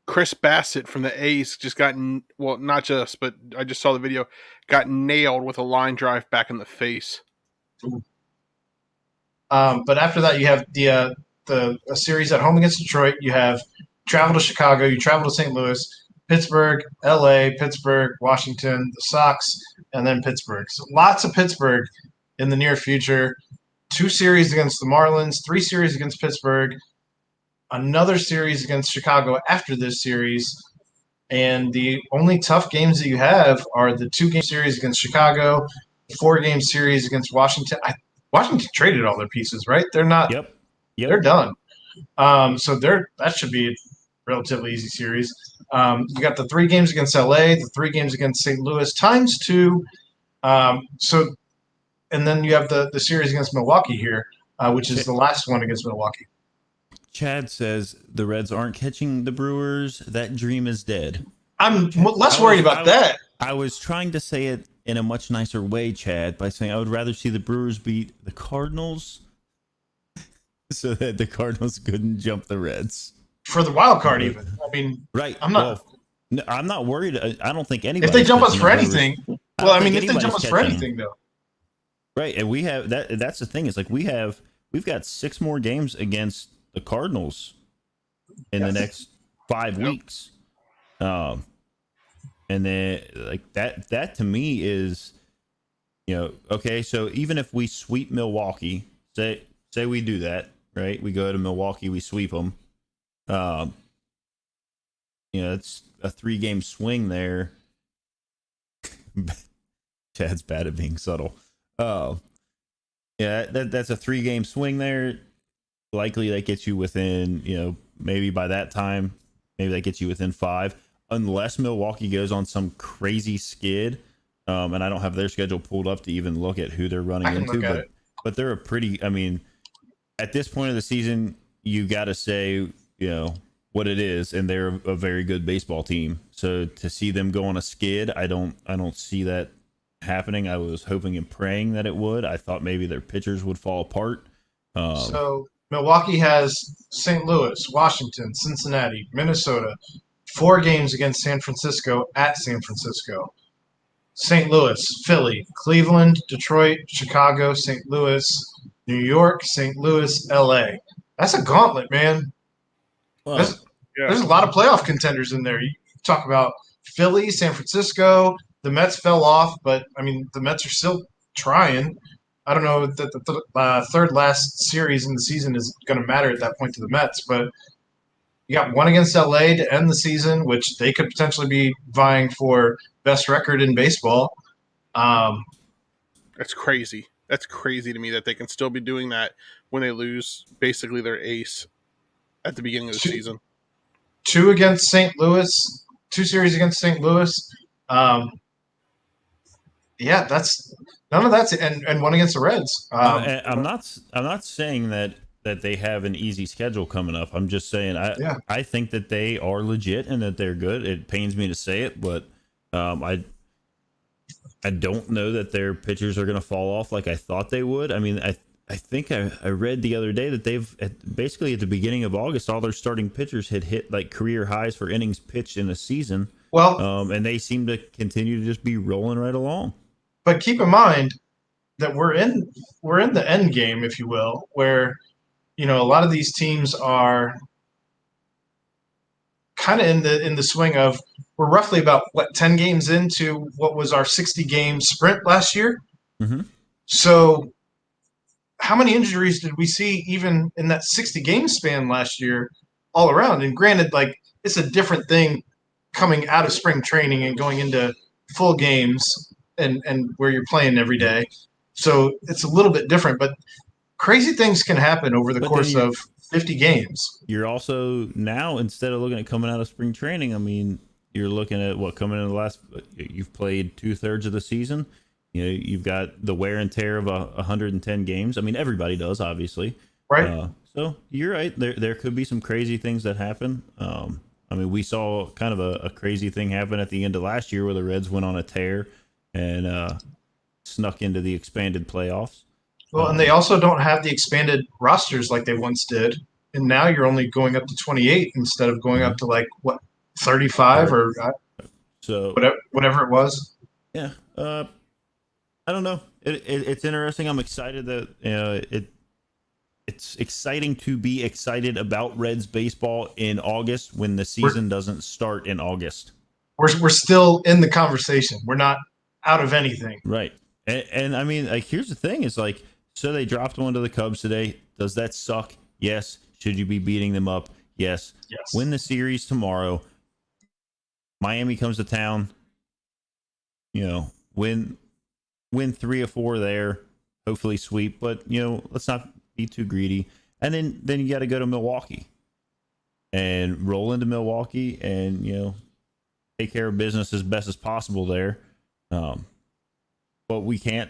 Chris Bassett from the A's just got, well, not just, but I just saw the video, got nailed with a line drive back in the face. But after that, you have a series at home against Detroit. You have travel to Chicago. You travel to St. Louis, Pittsburgh, L.A., Pittsburgh, Washington, the Sox, and then Pittsburgh. So lots of Pittsburgh in the near future. 2 series against the Marlins, 3 series against Pittsburgh, another series against Chicago after this series. And the only tough games that you have are the 2-game series against Chicago, the 4-game series against Washington. Washington traded all their pieces, right? They're not. Yep. They're done. So that should be a relatively easy series. You got the 3 games against LA, the 3 games against St. Louis times 2. And then you have the series against Milwaukee here, which is the last one against Milwaukee. Chad says the Reds aren't catching the Brewers. That dream is dead. I'm less worried about that. I was trying to say it in a much nicer way, Chad, by saying I would rather see the Brewers beat the Cardinals so that the Cardinals couldn't jump the Reds. For the wild card, even. I mean, right. I'm not. Well, I'm not worried. I don't think anybody. If they jump us for anything, if they jump us for anything, though. Right, and we have that. That's the thing. Is like we've got 6 more games against the Cardinals in the next 5 weeks. And then like that to me is, okay. So even if we sweep Milwaukee, say we do that, right? We go to Milwaukee, we sweep them. It's a 3-game swing there. Chad's bad at being subtle. Yeah, that's a 3-game swing there. Likely that gets you within, maybe by that time, maybe that gets you within 5, unless Milwaukee goes on some crazy skid. And I don't have their schedule pulled up to even look at who they're running into, but they're at this point of the season, you got to say, what it is, and they're a very good baseball team. So to see them go on a skid, I don't see that happening. I was hoping and praying that it would. I thought maybe their pitchers would fall apart. So Milwaukee has St. Louis, Washington, Cincinnati, Minnesota, 4 games against San Francisco at San Francisco. St. Louis, Philly, Cleveland, Detroit, Chicago, St. Louis, New York, St. Louis, LA. That's a gauntlet, man. Well, there's a lot of playoff contenders in there. You talk about Philly, San Francisco. The Mets fell off, but I mean the Mets are still trying. I don't know that the third last series in the season is going to matter at that point to the Mets, but you got 1 against LA to end the season, which they could potentially be vying for best record in baseball. That's crazy. That's crazy to me that they can still be doing that when they lose basically their ace at the beginning of the season. 2 against St. Louis, 2 series against St. Louis. Yeah, that's none of that's and 1 against the Reds. I'm not saying that they have an easy schedule coming up. I'm just saying I think that they are legit and that they're good. It pains me to say it, but I don't know that their pitchers are going to fall off like I thought they would. I mean, I think I read the other day that they've basically at the beginning of August, all their starting pitchers had hit like career highs for innings pitched in a season. Well, and they seem to continue to just be rolling right along. But keep in mind that we're in the end game, if you will, where a lot of these teams are kind of in the swing of we're roughly about 10 games into what was our 60-game sprint last year. Mm-hmm. So how many injuries did we see even in that 60-game span last year all around? And granted, like it's a different thing coming out of spring training and going into full games and where you're playing every day. So it's a little bit different, but crazy things can happen over the course of 50 games. You're also now, instead of looking at coming out of spring training, I mean, you're looking at what coming in the last. You've played 2/3 of the season. You know, you've got the wear and tear of 110 games. I mean, everybody does, obviously. Right. So you're right. There could be some crazy things that happen. I mean, we saw kind of a crazy thing happen at the end of last year where the Reds went on a tear and snuck into the expanded playoffs. Well, and they also don't have the expanded rosters like they once did. And now you're only going up to 28 instead of going up to 35 or so whatever it was. Yeah. I don't know. It's interesting. I'm excited that it's exciting to be excited about Reds baseball in August when the season doesn't start in August. We're still in the conversation. We're not out of anything. Right. And I mean, like, here's the thing: is like, so they dropped one to the Cubs today. Does that suck? Yes. Should you be beating them up? Yes. Win the series tomorrow. Miami comes to town. You know, win 3 or 4 there. Hopefully sweep, but let's not be too greedy. And then you got to go to Milwaukee and roll into Milwaukee and take care of business as best as possible there. But you can't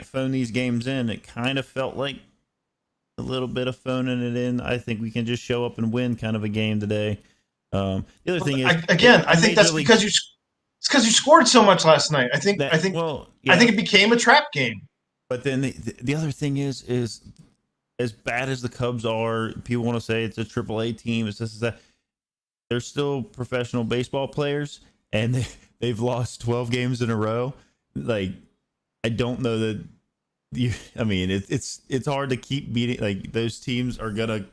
phone these games in. It kind of felt like a little bit of phoning it in. I think we can just show up and win kind of a game today. The other thing is, I think that's because you scored so much last night. I think it became a trap game. But then the other thing is as bad as the Cubs are, people want to say it's a AAA team. It's this, that. They're still professional baseball players, and they've lost 12 games in a row. Like, I don't know that. It's hard to keep beating. Like, those teams are gonna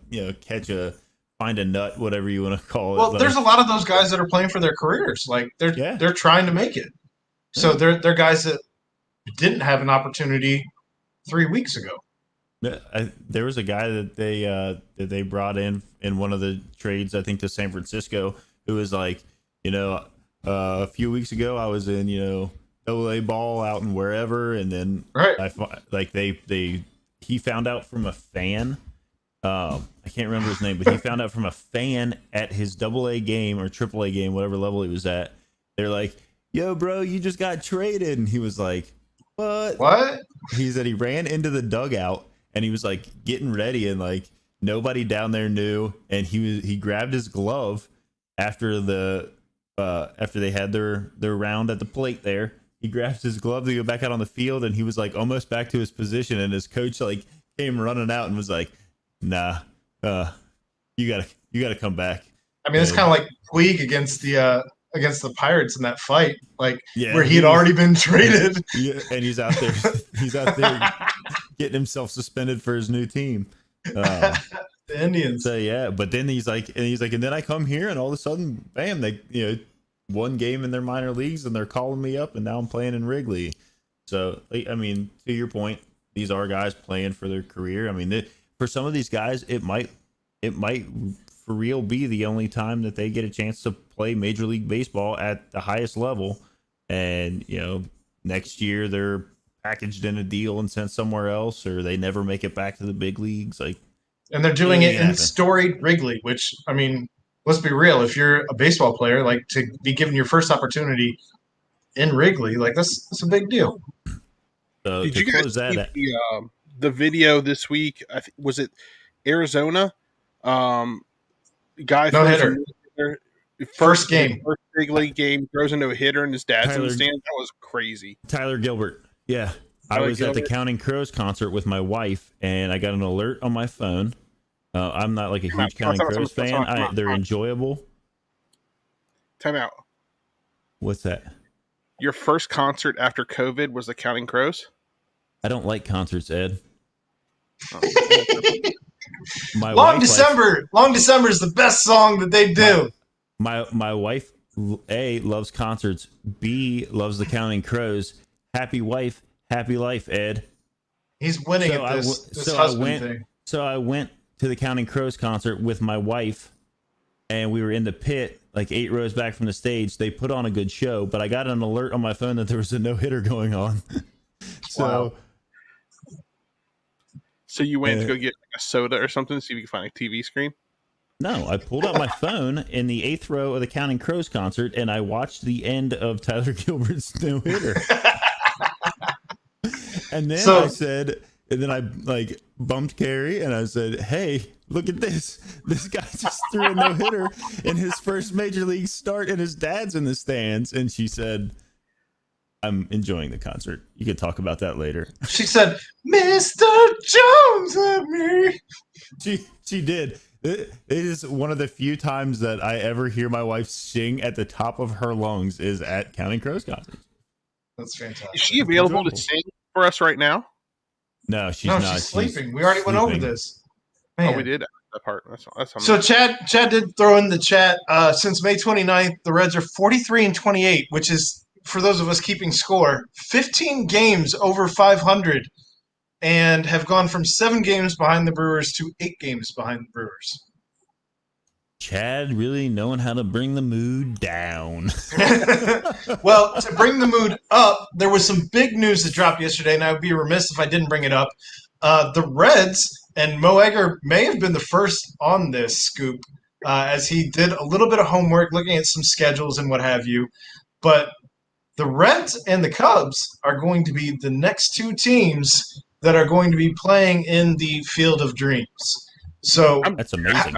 find a nut, whatever you want to call it. Well, there's a lot of those guys that are playing for their careers. Like they're trying to make it. So they're guys that didn't have an opportunity 3 weeks ago. There was a guy that they brought in one of the trades, I think, to San Francisco, who was like, a few weeks ago I was in AA ball out and wherever, and then he found out from a fan. I can't remember his name, but he found out from a fan at his AA game or AAA game, whatever level he was at. They're like, "Yo, bro, you just got traded," and he was like, "What?" He said he ran into the dugout and he was like getting ready, and like nobody down there knew, and he grabbed his glove after they had their round at the plate there. He grabbed his glove to go back out on the field, and he was like almost back to his position, and his coach like came running out and was like, "Nah, you gotta come back." I mean, it's kind of like Puig against the Pirates in that fight, where he had already been traded. Yeah, and he's out there getting himself suspended for his new team, the Indians. So yeah, but then he's like, and then I come here, and all of a sudden, bam, they one game in their minor leagues, and they're calling me up, and now I'm playing in Wrigley. So I mean, to your point, these are guys playing for their career. I mean, for some of these guys, it might for real be the only time that they get a chance to play Major League Baseball at the highest level. And next year they're packaged in a deal and sent somewhere else, or they never make it back to the big leagues. And they're doing it in storied Wrigley, which, I mean, let's be real. If you're a baseball player, to be given your first opportunity in Wrigley, that's a big deal. Did you guys see the video this week? Was it Arizona? Guy no hitter. First game. First big league game, throws into a hitter, and his dad's in the stands. That was crazy. Tyler Gilbert. Yeah. I was at the Counting Crows concert with my wife, and I got an alert on my phone. I'm not like a huge Counting Crows fan. They're enjoyable. Time out. What's that? Your first concert after COVID was the Counting Crows? I don't like concerts, Ed. Long December is the best song that they do. My wife, A, loves concerts. B, loves the Counting Crows. Happy wife, happy life, Ed. He's winning at this husband thing. So I went to the Counting Crows concert with my wife, and we were in the pit, like 8 rows back from the stage. They put on a good show, but I got an alert on my phone that there was a no-hitter going on. Wow. So you went to go get a soda or something to see if you could find a TV screen? No, I pulled out my phone in the 8th row of the Counting Crows concert, and I watched the end of Tyler Gilbert's no hitter. And then I like bumped Carrie, and I said, "Hey, look at this! This guy just threw a no hitter in his first major league start, and his dad's in the stands." And she said, "I'm enjoying the concert. You can talk about that later." She said, "Mr. Jones at me." She did. It is one of the few times that I ever hear my wife sing at the top of her lungs is at Counting Crows concerts. That's fantastic. Is she available to sing for us right now? No, she's not. She's sleeping. We already went over this. Man. Oh, we did that part. That's so Chad did throw in the chat. Since May 29th, the Reds are 43-28, which is, for those of us keeping score, 15 games over 500, and have gone from 7 games behind the Brewers to 8 games behind the Brewers. Chad really knowing how to bring the mood down. Well, to bring the mood up, there was some big news that dropped yesterday, and I would be remiss if I didn't bring it up. The Reds, and Mo Egger may have been the first on this scoop, as he did a little bit of homework looking at some schedules and what have you. But the Reds and the Cubs are going to be the next 2 teams that are going to be playing in the Field of Dreams. So that's amazing.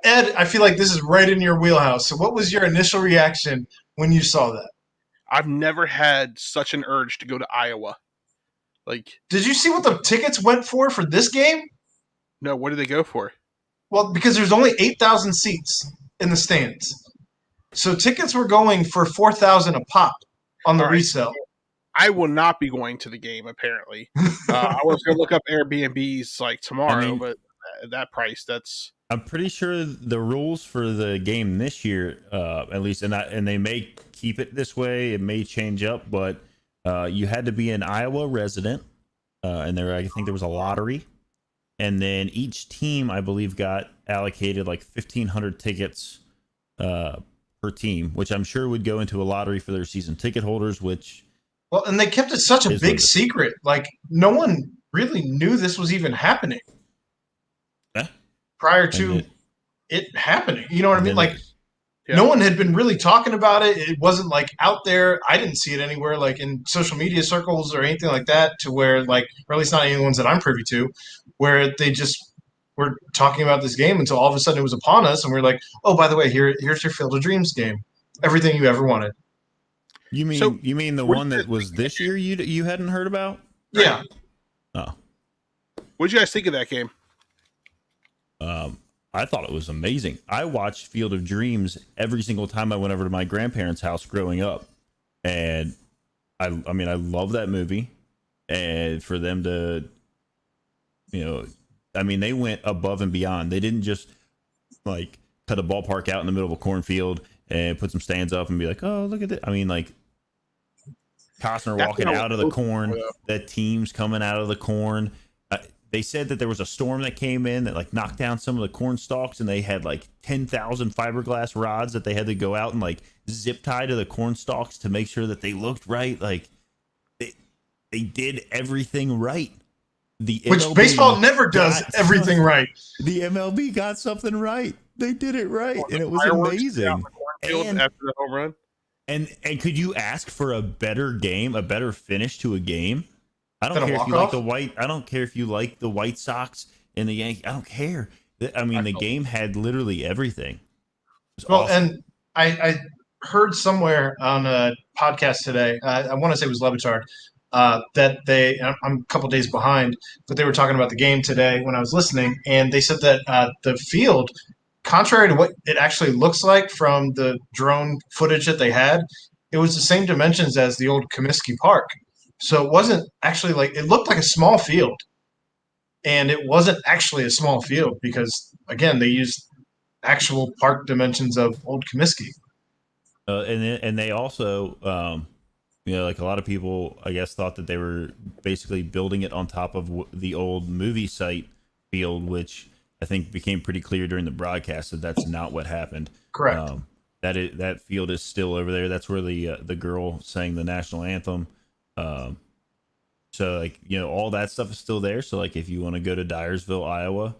Ed, I feel like this is right in your wheelhouse. So what was your initial reaction when you saw that? I've never had such an urge to go to Iowa. Did you see what the tickets went for this game? No, what did they go for? Well, because there's only 8,000 seats in the stands. So tickets were going for $4,000 a pop on the resale. I will not be going to the game, apparently. I was going to look up Airbnbs tomorrow, but at that price, that's... I'm pretty sure the rules for the game this year, at least, and they may keep it this way, it may change up, but you had to be an Iowa resident, and I think there was a lottery, and then each team, I believe, got allocated 1,500 tickets per team, which I'm sure would go into a lottery for their season ticket holders, which... Well, and they kept it such a big secret. No one really knew this was even happening prior to it happening. You know what I mean? No one had been really talking about it. It wasn't out there. I didn't see it anywhere in social media circles or anything like that, to where or at least not any ones that I'm privy to, where they just were talking about this game until all of a sudden it was upon us, and we're like, oh, by the way, here's your Field of Dreams game. Everything you ever wanted. You mean the one that was this year you hadn't heard about? Yeah. Oh. What did you guys think of that game? I thought it was amazing. I watched Field of Dreams every single time I went over to my grandparents' house growing up. And I love that movie. And for them to, they went above and beyond. They didn't just cut a ballpark out in the middle of a cornfield and put some stands up and be like, oh, look at that. Costner walking out of the corn, the team's coming out of the corn. They said that there was a storm that came in that knocked down some of the corn stalks, and they had 10,000 fiberglass rods that they had to go out and zip tie to the corn stalks to make sure that they looked right. They did everything right. Which baseball never does everything right. The MLB got something right. They did it right, and it was amazing. And after the home run. And could you ask for a better game, a better finish to a game? I don't care if you like the White Sox and the Yankees. I don't care. The game had literally everything. Well, awesome. And I heard somewhere on a podcast today, I want to say it was Levitard, that I'm a couple days behind, but they were talking about the game today when I was listening, and they said that the field, contrary to what it actually looks like from the drone footage that they had, it was the same dimensions as the old Comiskey Park. So it wasn't actually it looked like a small field, and it wasn't actually a small field because, again, they used actual park dimensions of old Comiskey. And they also, a lot of people, I guess, thought that they were basically building it on top of the old movie site field, which I think became pretty clear during the broadcast that that's not what happened. Correct. That field is still over there. That's where the girl sang the national anthem. So all that stuff is still there. So if you want to go to Dyersville, Iowa,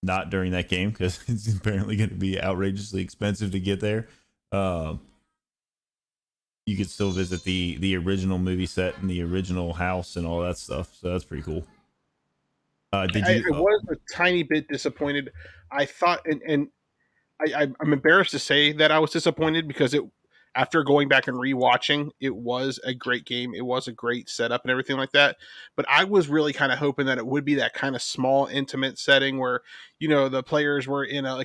not during that game because it's apparently going to be outrageously expensive to get there. You could still visit the original movie set and the original house and all that stuff. So that's pretty cool. I was a tiny bit disappointed. I thought, and I'm embarrassed to say that I was disappointed because after going back and rewatching, it was a great game. It was a great setup and everything like that. But I was really kind of hoping that it would be that kind of small, intimate setting where, the players were in a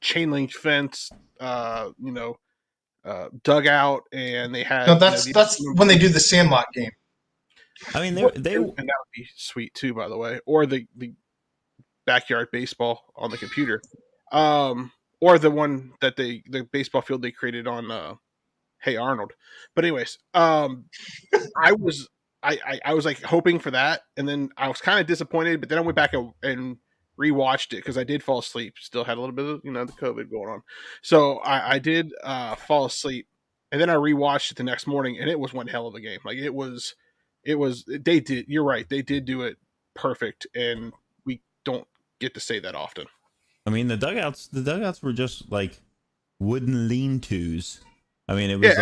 chain link fence, dugout, and they had. No, that's when they do the Sandlot game. I mean, and that would be sweet too, by the way, or the backyard baseball on the computer, or the one that the baseball field they created on Hey Arnold. But anyways, I was like hoping for that, and then I was kind of disappointed. But then I went back and rewatched it because I did fall asleep. Still had a little bit of the COVID going on, so I did fall asleep, and then I rewatched it the next morning, and it was one hell of a game. Like it was. They did. You're right. They did do it perfect, and we don't get to say that often. I mean, the dugouts were just like wooden lean-tos. I mean, it was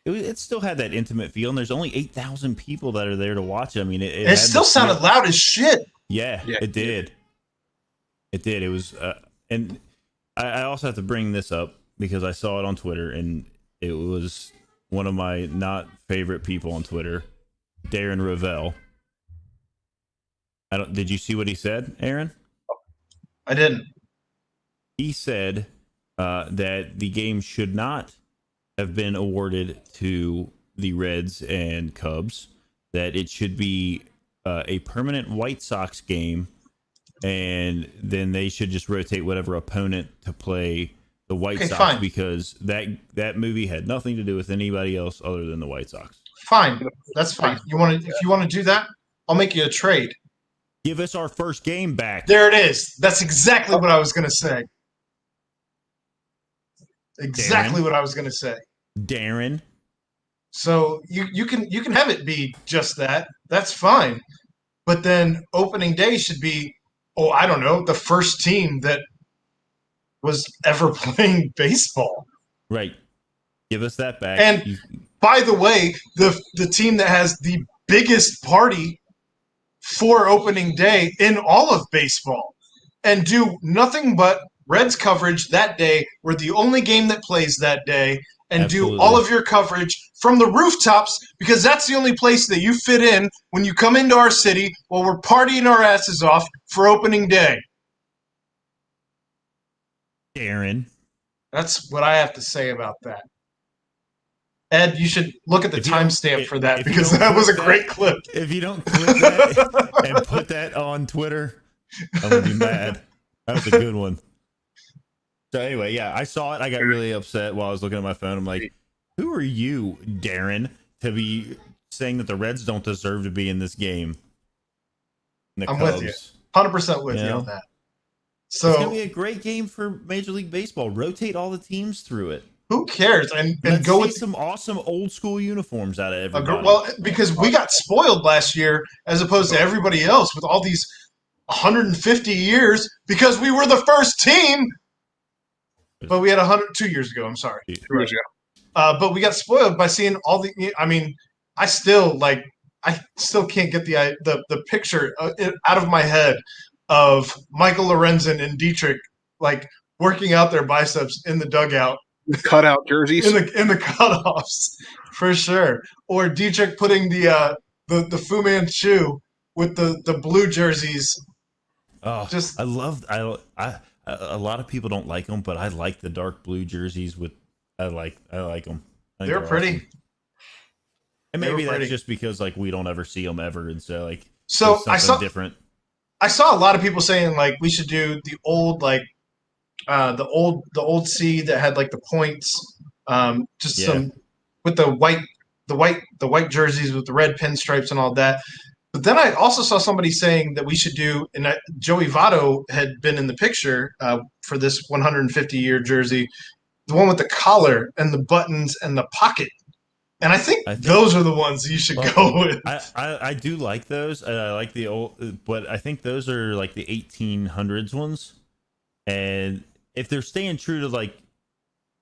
it still had that intimate feel, and there's only 8,000 people that are there to watch it. I mean, it still sounded loud as shit. Yeah, it did. It did. It was, and I also have to bring this up because I saw it on Twitter, and it was one of my not favorite people on Twitter. Darren Ravel. Did you see what he said, Aaron? I didn't. He said that the game should not have been awarded to the Reds and Cubs, that it should be a permanent White Sox game, and then they should just rotate whatever opponent to play the White Sox, fine. Because that movie had nothing to do with anybody else other than the White Sox. Fine, that's fine. If you want to do that, I'll make you a trade. Give us our first game back. There it is. That's exactly what I was going to say. Exactly what I was going to say. Darren. So you can have it be just that. That's fine. But then opening day should be, I don't know, the first team that was ever playing baseball. Right. Give us that back. And by the way, the team that has the biggest party for opening day in all of baseball and do nothing but Reds coverage that day. We're the only game that plays that day, and Absolutely. Do all of your coverage from the rooftops because that's the only place that you fit in when you come into our city while we're partying our asses off for opening day. Aaron. That's what I have to say about that. Ed, you should look at the timestamp for that because that was a great clip. If you don't clip that and put that on Twitter, I'm going to be mad. That was a good one. So anyway, yeah, I saw it. I got really upset while I was looking at my phone. I'm like, who are you, Darren, to be saying that the Reds don't deserve to be in this game? I'm with you. 100% with you on that. So it's going to be a great game for Major League Baseball. Rotate all the teams through it. Who cares? And go with some awesome old school uniforms out of everybody. Well, because we got spoiled last year as opposed to everybody else with all these 150 years because we were the first team. But we had 2 years ago. I'm sorry. 2 years ago. But we got spoiled by seeing all the. I mean, I still can't get the picture out of my head of Michael Lorenzen and Dietrich working out their biceps in the dugout. The cutout jerseys in the cutoffs for sure, or Dietrich putting the Fu Manchu with the blue jerseys. Oh, I love a lot of people don't like them, but I like the dark blue jerseys. I like them. They're pretty. Awesome. And maybe that's just because we don't ever see them ever, and so I saw different. I saw a lot of people saying we should do the old the old C that had the points, some with the white jerseys with the red pinstripes and all that. But then I also saw somebody saying that we should do, and Joey Votto had been in the picture for this 150-year jersey, the one with the collar and the buttons and the pocket. And I think those are the ones you should go with. I do like those. I like the old, but I think those are like the 1800s ones. And if they're staying true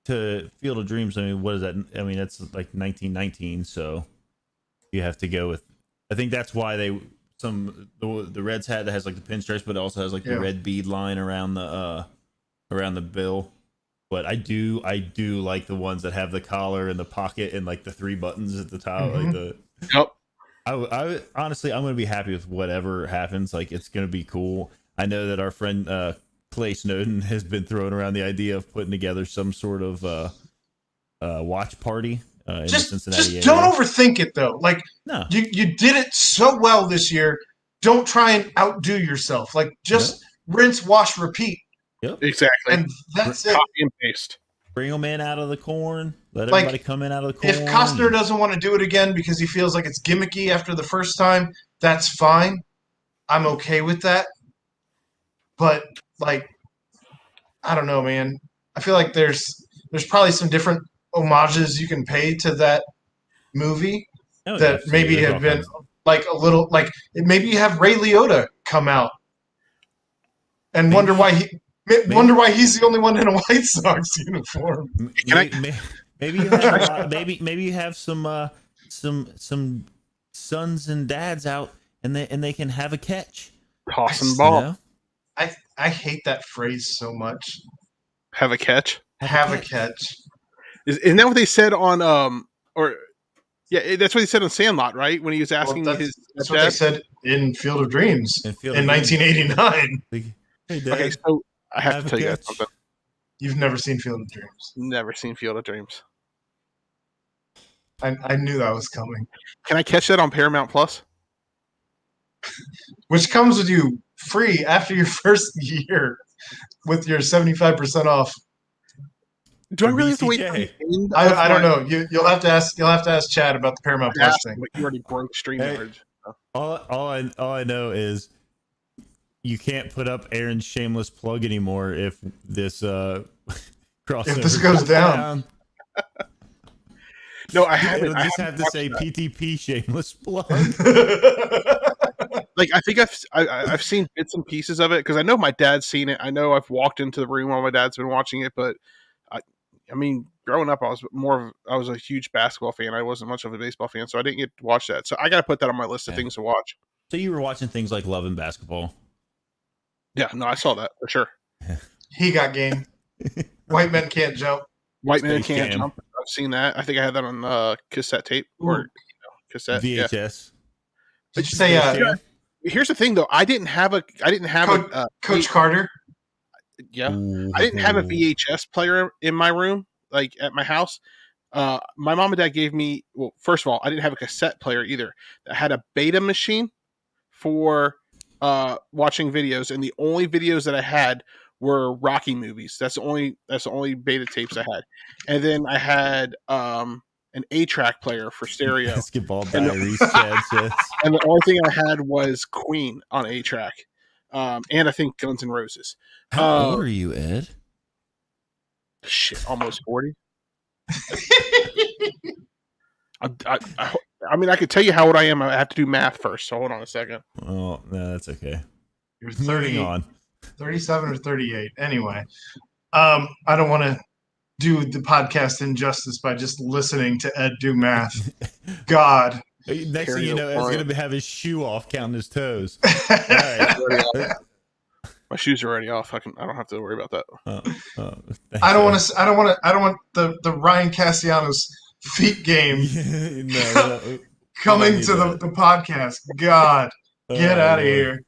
to Field of Dreams, I mean, what is that? I mean, that's like 1919. So you have to go with. I think that's why the Reds hat that has like the pinstripes, but it also has like the red bead line around the bill. But I do like the ones that have the collar and the pocket and like the 3 buttons at the top. Mm-hmm. Like the. Yep. I honestly, I'm gonna be happy with whatever happens. Like, it's gonna be cool. I know that our friend Clay Snowden has been throwing around the idea of putting together some sort of watch party in the Cincinnati area. Don't overthink it though. Like, no, you did it so well this year. Don't try and outdo yourself. Like, just rinse, wash, repeat. Yep. Exactly. And that's it. Copy and paste. Bring them in out of the corn. Let everybody come in out of the corn. If Costner doesn't want to do it again because he feels like it's gimmicky after the first time, that's fine. I'm okay with that. But, like, I don't know, man. I feel like there's probably some different homages you can pay to that movie that maybe have been like a little like maybe you have Ray Liotta come out and wonder why he's the only one in a White Sox uniform. Maybe you have maybe you have some sons and dads out and they can have a catch. Tossing ball. You know? I hate that phrase so much. Have a catch. Have a catch. Isn't that what they said on that's what he said on Sandlot, right? When he was asking that's what they said in Field of Dreams in 1989. Hey, Dad, okay, so I have to tell you guys something. You've never seen Field of Dreams. Never seen Field of Dreams. I knew that was coming. Can I catch that on Paramount Plus? Which comes with you free after your first year with your 75% off. Do I really have to wait? I don't know. You'll have to ask Chad about the Paramount Plus thing. You already broke StreamYard. All I know is you can't put up Aaron's shameless plug anymore if this crossover if this goes down. No, I haven't. It'll just have to say PTP shameless plug. Like, I think I've seen bits and pieces of it because I know my dad's seen it. I know I've walked into the room while my dad's been watching it, but I mean, growing up, I was a huge basketball fan. I wasn't much of a baseball fan, so I didn't get to watch that. So I got to put that on my list of things to watch. So you were watching things like Love and Basketball. Yeah, no, I saw that for sure. He got game. White men can't jump. White men can't jump. I've seen that. I think I had that on cassette tape or cassette VHS. Yeah. Did you say? Here's the thing, though. I didn't have Coach Carter. Yeah, I didn't have a VHS player in my room, like at my house. My mom and dad gave me. Well, first of all, I didn't have a cassette player either. I had a beta machine for watching videos, and the only videos that I had were Rocky movies. That's the only beta tapes I had. And then I had an 8-track player for stereo. Basketball diaries, Chad says. And the only thing I had was Queen on 8-track. And I think Guns N' Roses. How old are you, Ed? Shit, almost 40. I mean, I could tell you how old I am. I have to do math first, so hold on a second. Oh, no, that's okay. You're 30, on. 37 or 38. Anyway, I don't want to do the podcast injustice by just listening to Ed do math. God. Next thing you know, Ed's going to have his shoe off, counting his toes. All right. My shoes are already off. I don't have to worry about that. I don't want the Ryan Castellanos feet game coming to the podcast. God, get out of here.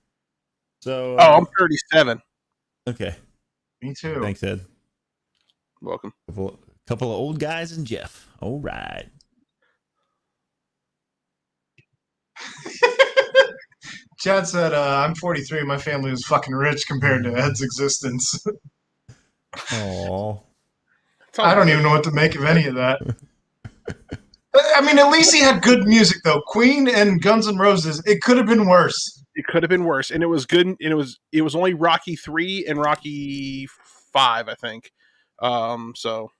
So, I'm 37. Okay. Me too. Thanks, Ed. Welcome. Couple of old guys and Jeff. All right. Chad said, I'm 43. My family was fucking rich compared to Ed's existence. Aww. I don't even know what to make of any of that. I mean, at least he had good music, though. Queen and Guns N' Roses. It could have been worse. It could have been worse, and it was good. And it was only Rocky 3 and Rocky 5, I think. So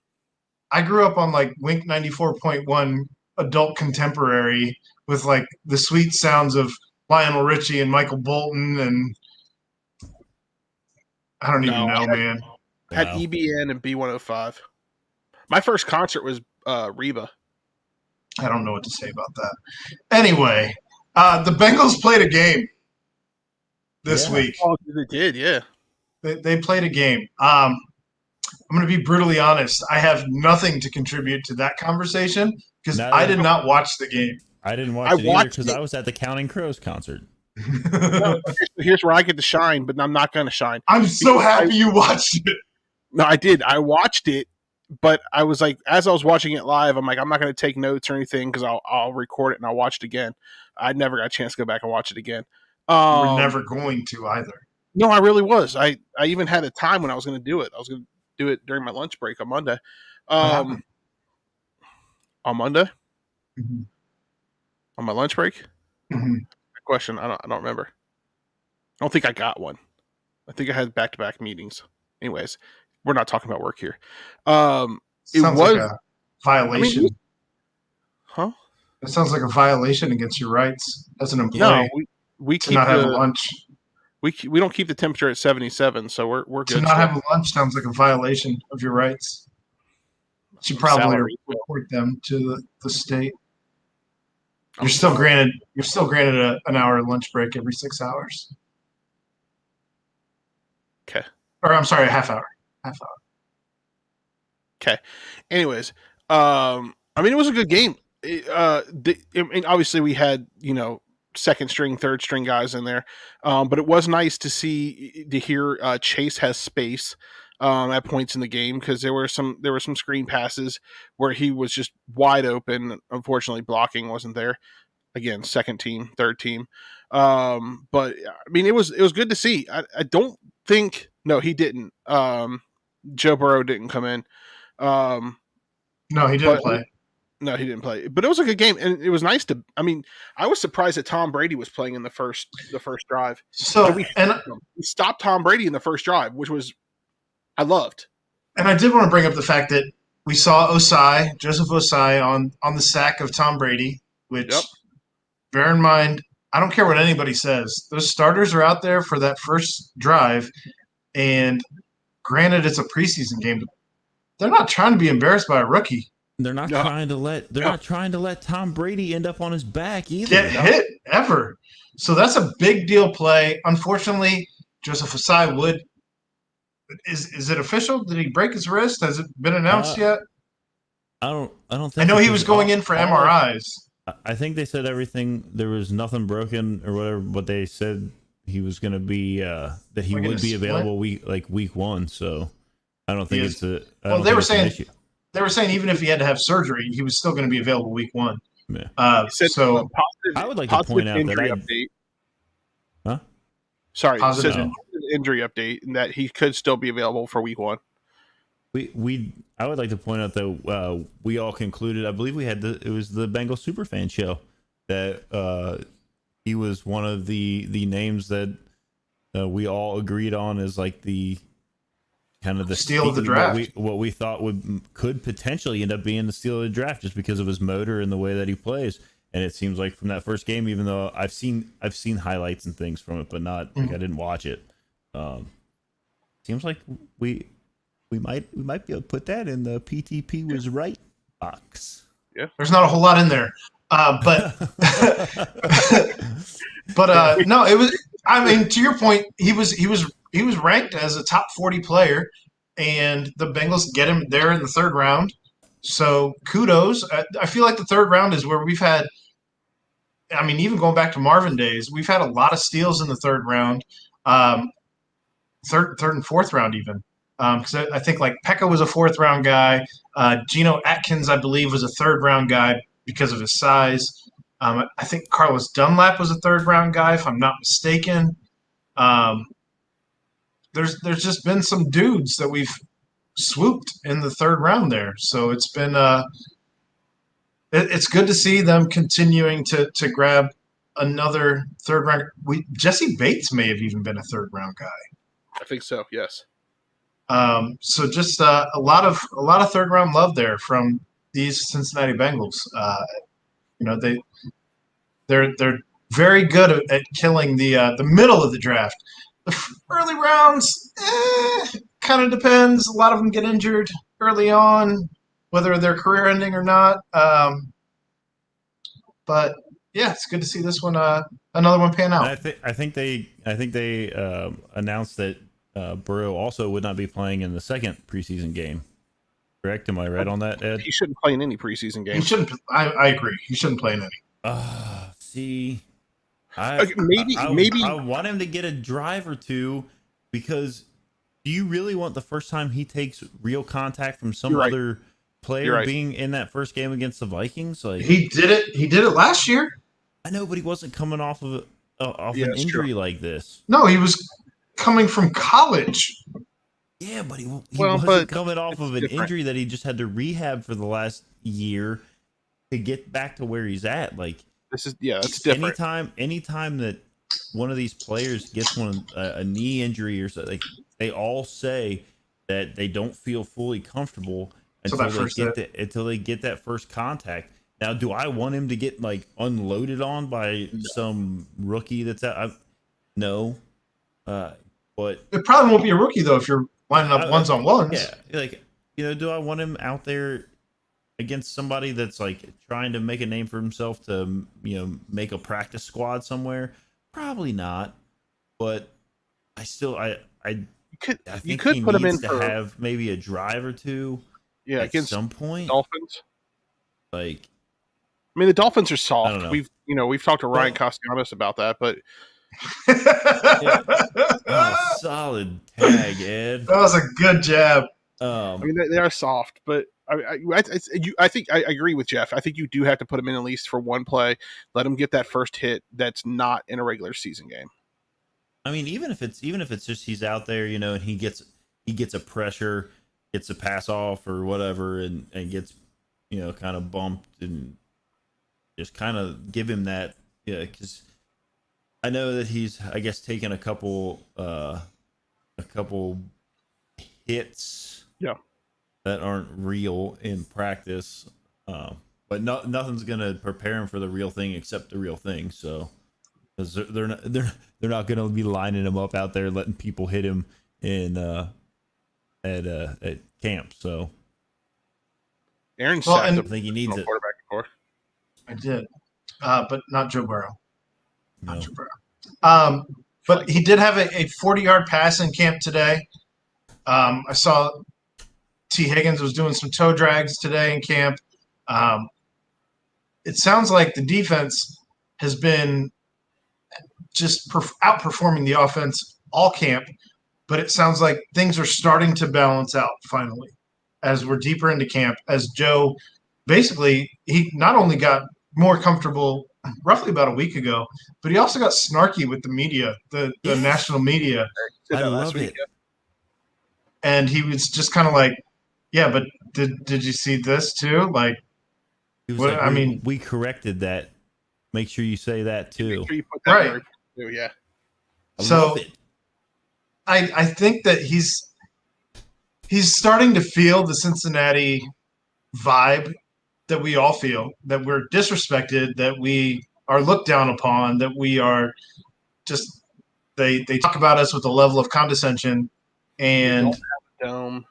I grew up on like Wink 94.1 adult contemporary with like the sweet sounds of Lionel Richie and Michael Bolton, and I don't even know, man. Had EBN and B105. My first concert was Reba. I don't know what to say about that. Anyway, the Bengals played a game this week. Oh, they did, yeah. They played a game. I'm going to be brutally honest. I have nothing to contribute to that conversation because I did not watch the game. I didn't watch it either because I was at the Counting Crows concert. No, here's where I get to shine, but I'm not going to shine. I'm so happy you watched it. No, I did. I watched it, but I was like, as I was watching it live, I'm like, I'm not going to take notes or anything because I'll record it and I'll watch it again. I never got a chance to go back and watch it again. We're never going to either. No, I really was. I even had a time when I was going to do it. I was going to do it during my lunch break on Monday. On Monday? Mm-hmm. On my lunch break? Mm-hmm. Question. I don't remember. I don't think I got one. I think I had back-to-back meetings. Anyways, we're not talking about work here. It sounds was like a violation. Huh? It sounds like a violation against your rights as an employee. No, we to keep not have a lunch. We don't keep the temperature at 77, so we're good. To not have a lunch sounds like a violation of your rights. You should probably report them to the state. You're still granted an hour lunch break every 6 hours. Okay. Or I'm sorry, a half hour. Okay. Anyways, I mean, it was a good game. Obviously we had, second string, third string guys in there. But it was nice to hear Chase has space at points in the game because there were some screen passes where he was just wide open. Unfortunately, blocking wasn't there. Again, second team, third team. But I mean, it was good to see. I don't think he didn't. Joe Burrow didn't come in. No, he didn't play. No, he didn't play. But it was a good game, and it was nice to. I mean, I was surprised that Tom Brady was playing in the first drive. So we stopped Tom Brady in the first drive, which was I loved. And I did want to bring up the fact that we saw Joseph Osai on the sack of Tom Brady, which bear in mind, I don't care what anybody says. Those starters are out there for that first drive, and granted, it's a preseason game. But they're not trying to be embarrassed by a rookie. They're not trying to let Tom Brady end up on his back either. Get hit ever. So that's a big deal play. Unfortunately, Joseph Osai would. Is it official? Did he break his wrist? Has it been announced yet? I don't think. I know he was going in for MRIs. I think they said everything. There was nothing broken or whatever, but they said he was going to be that he would be available week 1. So I don't think it's a. Well, they were saying even if he had to have surgery, he was still going to be available week 1. Yeah. So I would like to point out that Huh? Sorry, it says injury update and that he could still be available for week 1. I would like to point out that we all concluded. I believe it was the Bengal Superfan show that he was one of the names that we all agreed on as like the kind of the steal of the draft. What we thought could potentially end up being the steal of the draft just because of his motor and the way that he plays. And it seems like from that first game, even though I've seen highlights and things from it, but not like I didn't watch it. Seems like we might be able to put that in the PTP was right box. Yeah, there's not a whole lot in there, but no, it was. I mean, to your point, he was ranked as a top 40 player, and the Bengals get him there in the third round. So kudos. I feel like the third round is where we've had. I mean, even going back to Marvin days, we've had a lot of steals in the third round, third and fourth round even. Because I think like Pekka was a fourth round guy. Geno Atkins, I believe, was a third round guy because of his size. I think Carlos Dunlap was a third round guy, if I'm not mistaken. There's just been some dudes that we've swooped in the third round there. So it's been it's good to see them continuing to grab another third round. Jesse Bates may have even been a third round guy. I think so. Yes. So just a lot of third round love there from these Cincinnati Bengals. they're very good at killing the middle of the draft. The early rounds, kind of depends. A lot of them get injured early on, whether they're career ending or not. But yeah, it's good to see this one, another one pan out. And I think they announced that Burrow also would not be playing in the second preseason game. Correct? Am I right on that, Ed? He shouldn't play in any preseason game. He shouldn't. I agree. He shouldn't play in any. See, maybe I want him to get a drive or two, because do you really want the first time he takes real contact from some other player being in that first game against the Vikings? Like, he did it. He did it last year. I know, but he wasn't coming off of an injury like this. No, he was coming from college. Yeah, but he wasn't coming off of an injury that he just had to rehab for the last year to get back to where he's at. Like, that's different. Anytime that one of these players gets a knee injury or something, like, they all say that they don't feel fully comfortable until they get that first contact. Now, do I want him to get like unloaded on by some rookie that's out? No, but it probably won't be a rookie though if you're lining up ones on ones. Yeah, like, do I want him out there against somebody that's like trying to make a name for himself to make a practice squad somewhere? Probably not. But I think he put him in to have maybe a drive or two. Yeah, at against some point. Dolphins. Like, I mean, the Dolphins are soft. I don't know. We've talked to Ryan Castellanos about that, but solid tag, Ed. That was a good jab. I mean, they are soft, but I think I agree with Jeff. I think you do have to put him in at least for one play. Let him get that first hit that's not in a regular season game. I mean, even if it's just he's out there, and he gets a pressure, gets a pass off or whatever, and gets kind of bumped, and just kind of give him that, because I know that he's, I guess, taken a couple hits that aren't real in practice, but nothing's gonna prepare him for the real thing except the real thing. So, because they're not gonna be lining him up out there letting people hit him in at camp. So Aaron I think he needs it. Quarterback before. I did, but not Joe Burrow. No. Not Joe Burrow. But he did have a 40-yard pass in camp today. I saw T. Higgins was doing some toe drags today in camp. It sounds like the defense has been just outperforming the offense all camp, but it sounds like things are starting to balance out finally as we're deeper into camp, as Joe basically, he not only got more comfortable roughly about a week ago, but he also got snarky with the media, the national media. I love it. And he was just kind of like, yeah, but did you see this too? Like, what, like, I mean, we corrected that. Make sure you say that too. Make sure you put that right. word too, yeah. So I think that he's starting to feel the Cincinnati vibe that we all feel, that we're disrespected, that we are looked down upon, that we are just they talk about us with a level of condescension and a dome.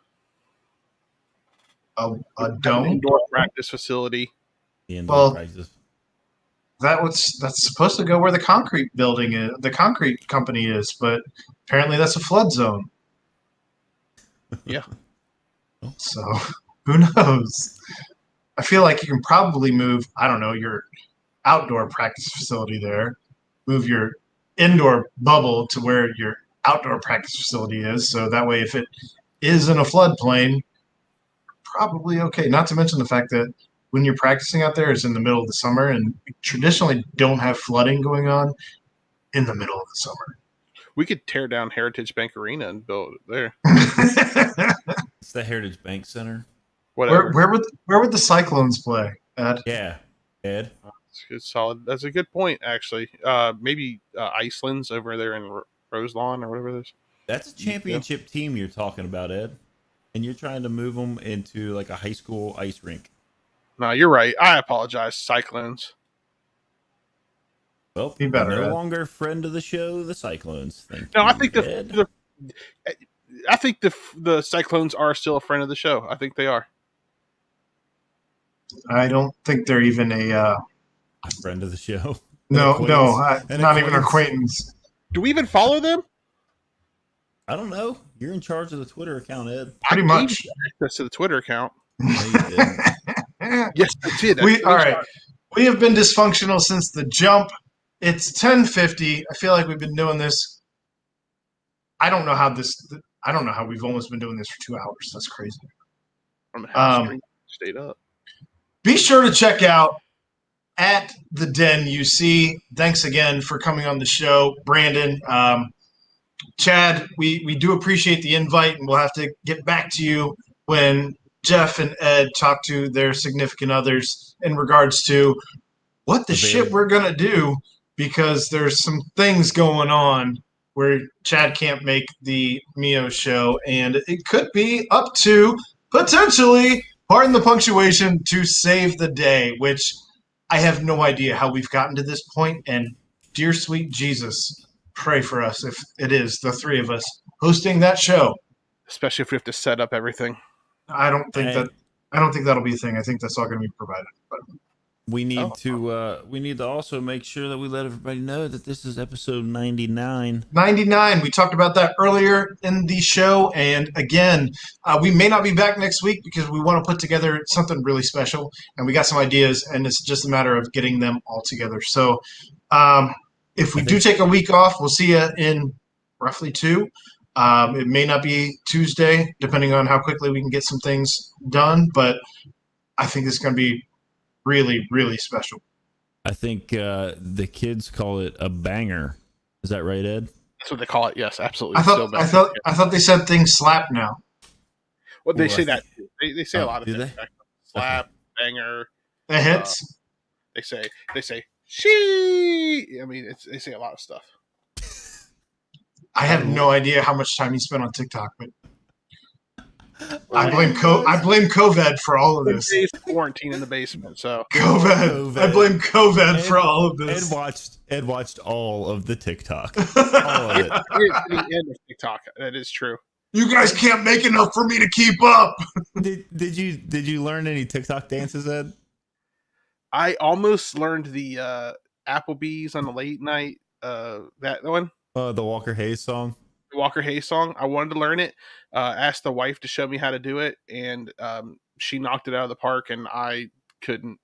A dome? Indoor practice facility. Indoor practice. That's supposed to go where the concrete building is, the concrete company is, but apparently that's a flood zone. Yeah. So who knows? I feel like you can probably move, I don't know, your outdoor practice facility there, move your indoor bubble to where your outdoor practice facility is. So that way, if it is in a floodplain, probably okay. Not to mention the fact that when you're practicing out there, it's in the middle of the summer, and we traditionally don't have flooding going on in the middle of the summer. We could tear down Heritage Bank Arena and build it there. It's the Heritage Bank Center. Whatever. Where would the Cyclones play, Ed? Yeah, Ed. It's solid. That's a good point, actually. Maybe Iceland's over there in Roselawn or whatever it is. That's a championship team you're talking about, Ed. And you're trying to move them into like a high school ice rink. No, you're right. I apologize, Cyclones. Well, Be better, no Ed. longer a friend of the show, the Cyclones. Thank No, you, I think Ed. the Cyclones are still a friend of the show. I think they are. I don't think they're even a friend of the show. not even an acquaintance. Do we even follow them? I don't know. You're in charge of the Twitter account, Ed. Pretty much. Access to the Twitter account. No, you didn't. Yes, I did. All right. We have been dysfunctional since the jump. It's 10:50. I feel like we've been doing this. I don't know how we've almost been doing this for 2 hours. That's crazy. Stayed up. Be sure to check out at the Den UC. Thanks again for coming on the show, Brandon. Chad, we do appreciate the invite, and we'll have to get back to you when Jeff and Ed talk to their significant others in regards to what the shit we're going to do, because there's some things going on where Chad can't make the Mio show, and it could be up to potentially, pardon the punctuation, to save the day, which I have no idea how we've gotten to this point, and dear sweet Jesus, pray for us if it is the three of us hosting that show. Especially if we have to set up everything. I don't think that'll be a thing. I think that's all going to be provided. But we need to also make sure that we let everybody know that this is episode 99. 99. We talked about that earlier in the show, and again, we may not be back next week because we want to put together something really special, and we got some ideas, and it's just a matter of getting them all together. So, if we do take a week off, we'll see you in roughly 2. It may not be Tuesday, depending on how quickly we can get some things done, but I think it's going to be really, really special. I think the kids call it a banger. Is that right, Ed? That's what they call it. Yes, absolutely. I thought they said things slap now. Well, they say that. They say a lot of do things. they? Slap, banger. It hits. They say she. I mean, they say a lot of stuff. I have no idea how much time you spent on TikTok, but I blame COVID for all of this. Quarantine in the basement, so COVID. I blame COVID for all of this. Ed watched all of the TikTok. All of it. It's the end of TikTok. That is true. You guys can't make enough for me to keep up. Did you learn any TikTok dances, Ed? I almost learned the Applebee's on the late night. That one. The Walker Hayes song. The Walker Hayes song. I wanted to learn it. Asked the wife to show me how to do it, and she knocked it out of the park, and I couldn't.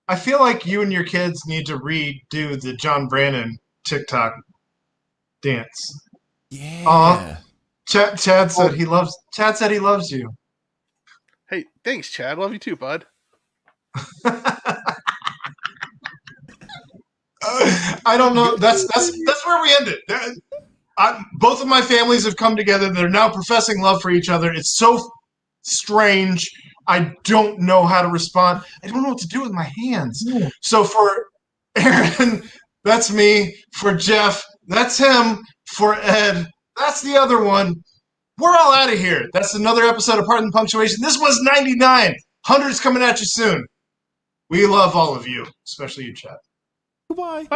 I feel like you and your kids need to redo the John Brannon TikTok dance. Yeah. Chad said he loves you. Hey, thanks, Chad. Love you too, bud. I don't know. That's where we ended. Both of my families have come together. They're now professing love for each other. It's so strange. I don't know how to respond. I don't know what to do with my hands. So for Aaron, that's me. For Jeff, that's him. For Ed, that's the other one. We're all out of here. That's another episode of Pardon the Punctuation. This was 99. 100's coming at you soon. We love all of you, especially you, Chad. Goodbye.